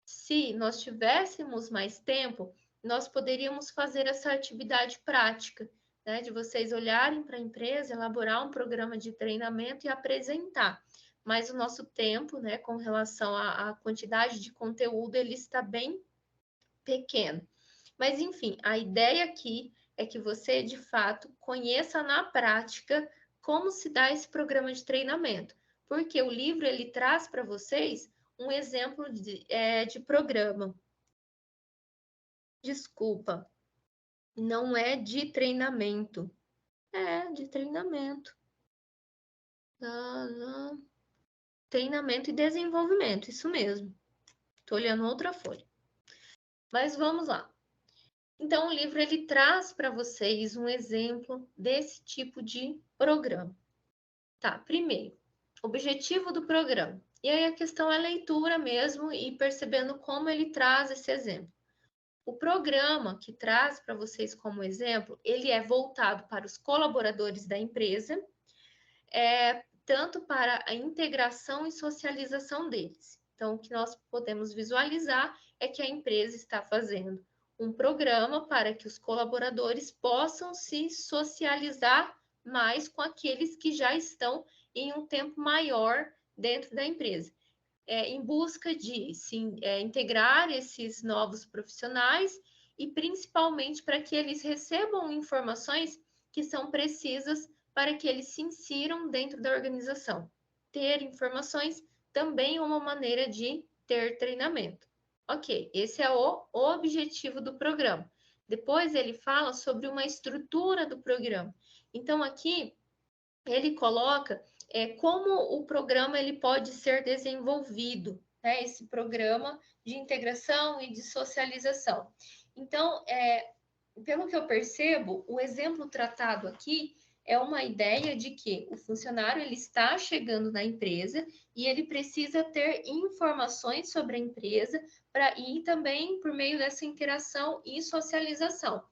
S1: Se nós tivéssemos mais tempo, nós poderíamos fazer essa atividade prática, né, de vocês olharem para a empresa, elaborar um programa de treinamento e apresentar. Mas o nosso tempo, né, com relação à quantidade de conteúdo, ele está bem pequeno. Mas, enfim, a ideia aqui é que você, de fato, conheça na prática como se dá esse programa de treinamento, porque o livro ele traz para vocês um exemplo de programa. Desculpa, não é de treinamento, é de treinamento. Treinamento e desenvolvimento, isso mesmo. Estou olhando outra folha. Mas vamos lá. Então, o livro ele traz para vocês um exemplo desse tipo de programa. Tá, primeiro, objetivo do programa. E aí a questão é leitura mesmo e percebendo como ele traz esse exemplo. O programa que traz para vocês como exemplo, ele é voltado para os colaboradores da empresa, tanto para a integração e socialização deles. Então, o que nós podemos visualizar é que a empresa está fazendo um programa para que os colaboradores possam se socializar mais com aqueles que já estão em um tempo maior dentro da empresa. em busca de integrar esses novos profissionais e principalmente para que eles recebam informações que são precisas para que eles se insiram dentro da organização. Ter informações também é uma maneira de ter treinamento. Ok, esse é o objetivo do programa. Depois ele fala sobre uma estrutura do programa. Então aqui ele coloca como o programa ele pode ser desenvolvido, né? Esse programa de integração e de socialização. Então, pelo que eu percebo, o exemplo tratado aqui é uma ideia de que o funcionário ele está chegando na empresa e ele precisa ter informações sobre a empresa e também por meio dessa interação e socialização.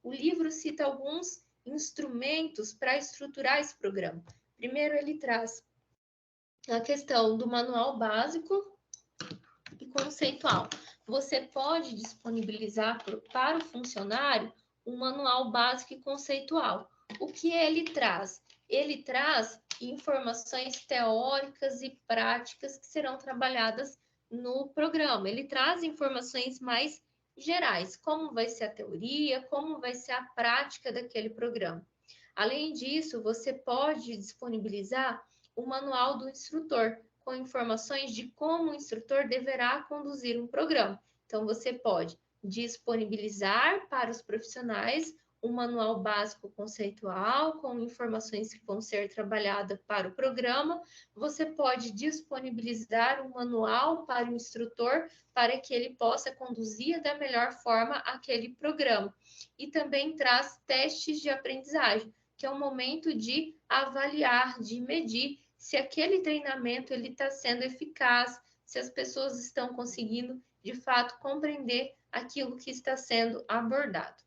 S1: O livro cita alguns instrumentos para estruturar esse programa. Primeiro, ele traz a questão do manual básico e conceitual. Você pode disponibilizar para o funcionário um manual básico e conceitual. O que ele traz? Ele traz informações teóricas e práticas que serão trabalhadas no programa. Ele traz informações mais gerais, como vai ser a teoria, como vai ser a prática daquele programa. Além disso, você pode disponibilizar o manual do instrutor, com informações de como o instrutor deverá conduzir um programa. Então, você pode disponibilizar para os profissionais um manual básico conceitual, com informações que vão ser trabalhadas para o programa. Você pode disponibilizar um manual para o instrutor, para que ele possa conduzir da melhor forma aquele programa. E também traz testes de aprendizagem, que é um momento de avaliar, de medir se aquele treinamento ele está sendo eficaz, se as pessoas estão conseguindo, de fato, compreender aquilo que está sendo abordado.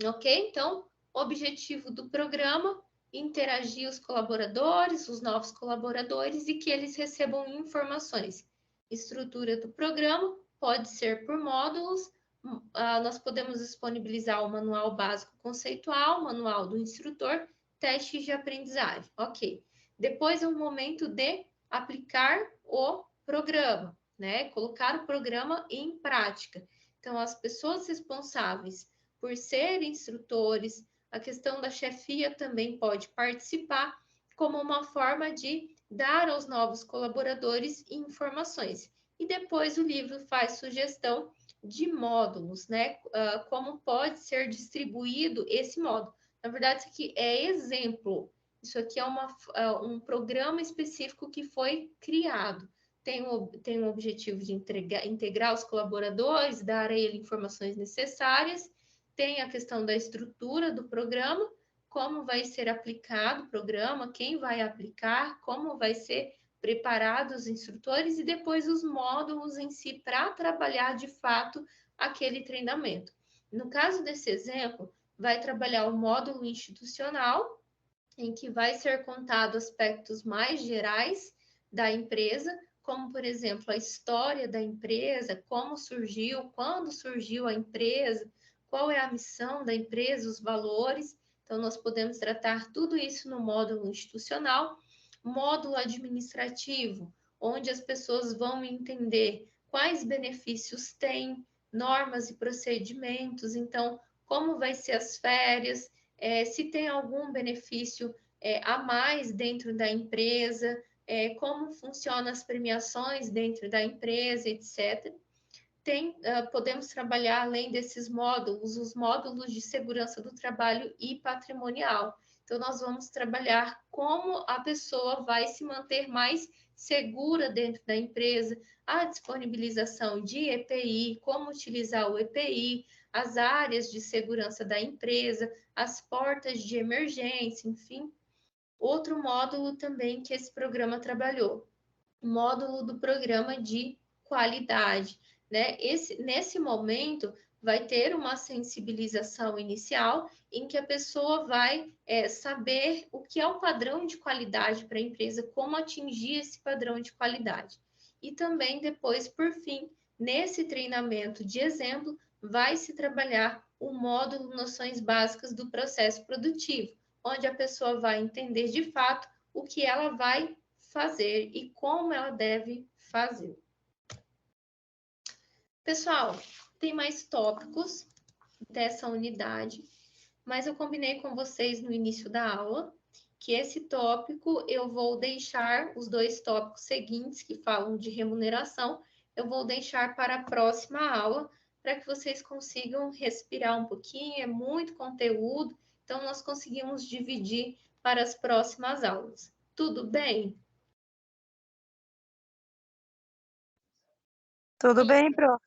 S1: Ok? Então, o objetivo do programa, interagir os colaboradores, os novos colaboradores, e que eles recebam informações. Estrutura do programa pode ser por módulos, nós podemos disponibilizar o manual básico conceitual, manual do instrutor, testes de aprendizagem. Ok. Depois é o momento de aplicar o programa, né? Colocar o programa em prática. Então, as pessoas responsáveis por serem instrutores, a questão da chefia também pode participar como uma forma de dar aos novos colaboradores informações. E depois o livro faz sugestão de módulos, né? Como pode ser distribuído esse módulo. Na verdade, isso aqui é exemplo. Isso aqui é um programa específico que foi criado. Tem o objetivo de integrar os colaboradores, dar a ele informações necessárias. Tem a questão da estrutura do programa, como vai ser aplicado o programa, quem vai aplicar, como vai ser preparado os instrutores e depois os módulos em si para trabalhar de fato aquele treinamento. No caso desse exemplo, vai trabalhar o módulo institucional, em que vai ser contado aspectos mais gerais da empresa, como, por exemplo, a história da empresa, como surgiu, quando surgiu a empresa, qual é a missão da empresa, os valores. Então, nós podemos tratar tudo isso no módulo institucional. Módulo administrativo, onde as pessoas vão entender quais benefícios tem, normas e procedimentos, então, como vai ser as férias, se tem algum benefício a mais dentro da empresa, como funcionam as premiações dentro da empresa, etc. Podemos trabalhar, além desses módulos, os módulos de segurança do trabalho e patrimonial. Então, nós vamos trabalhar como a pessoa vai se manter mais segura dentro da empresa, a disponibilização de EPI, como utilizar o EPI, as áreas de segurança da empresa, as portas de emergência, enfim. Outro módulo também que esse programa trabalhou, módulo do programa de qualidade, né? Nesse momento, vai ter uma sensibilização inicial em que a pessoa vai saber o que é o padrão de qualidade para a empresa, como atingir esse padrão de qualidade. E também depois, por fim, nesse treinamento de exemplo, vai se trabalhar o módulo Noções Básicas do Processo Produtivo, onde a pessoa vai entender de fato o que ela vai fazer e como ela deve fazer. Pessoal, tem mais tópicos dessa unidade, mas eu combinei com vocês no início da aula que esse tópico eu vou deixar, os 2 tópicos seguintes que falam de remuneração, eu vou deixar para a próxima aula, para que vocês consigam respirar um pouquinho, é muito conteúdo, então nós conseguimos dividir para as próximas aulas. Tudo bem?
S4: Tudo bem, prof.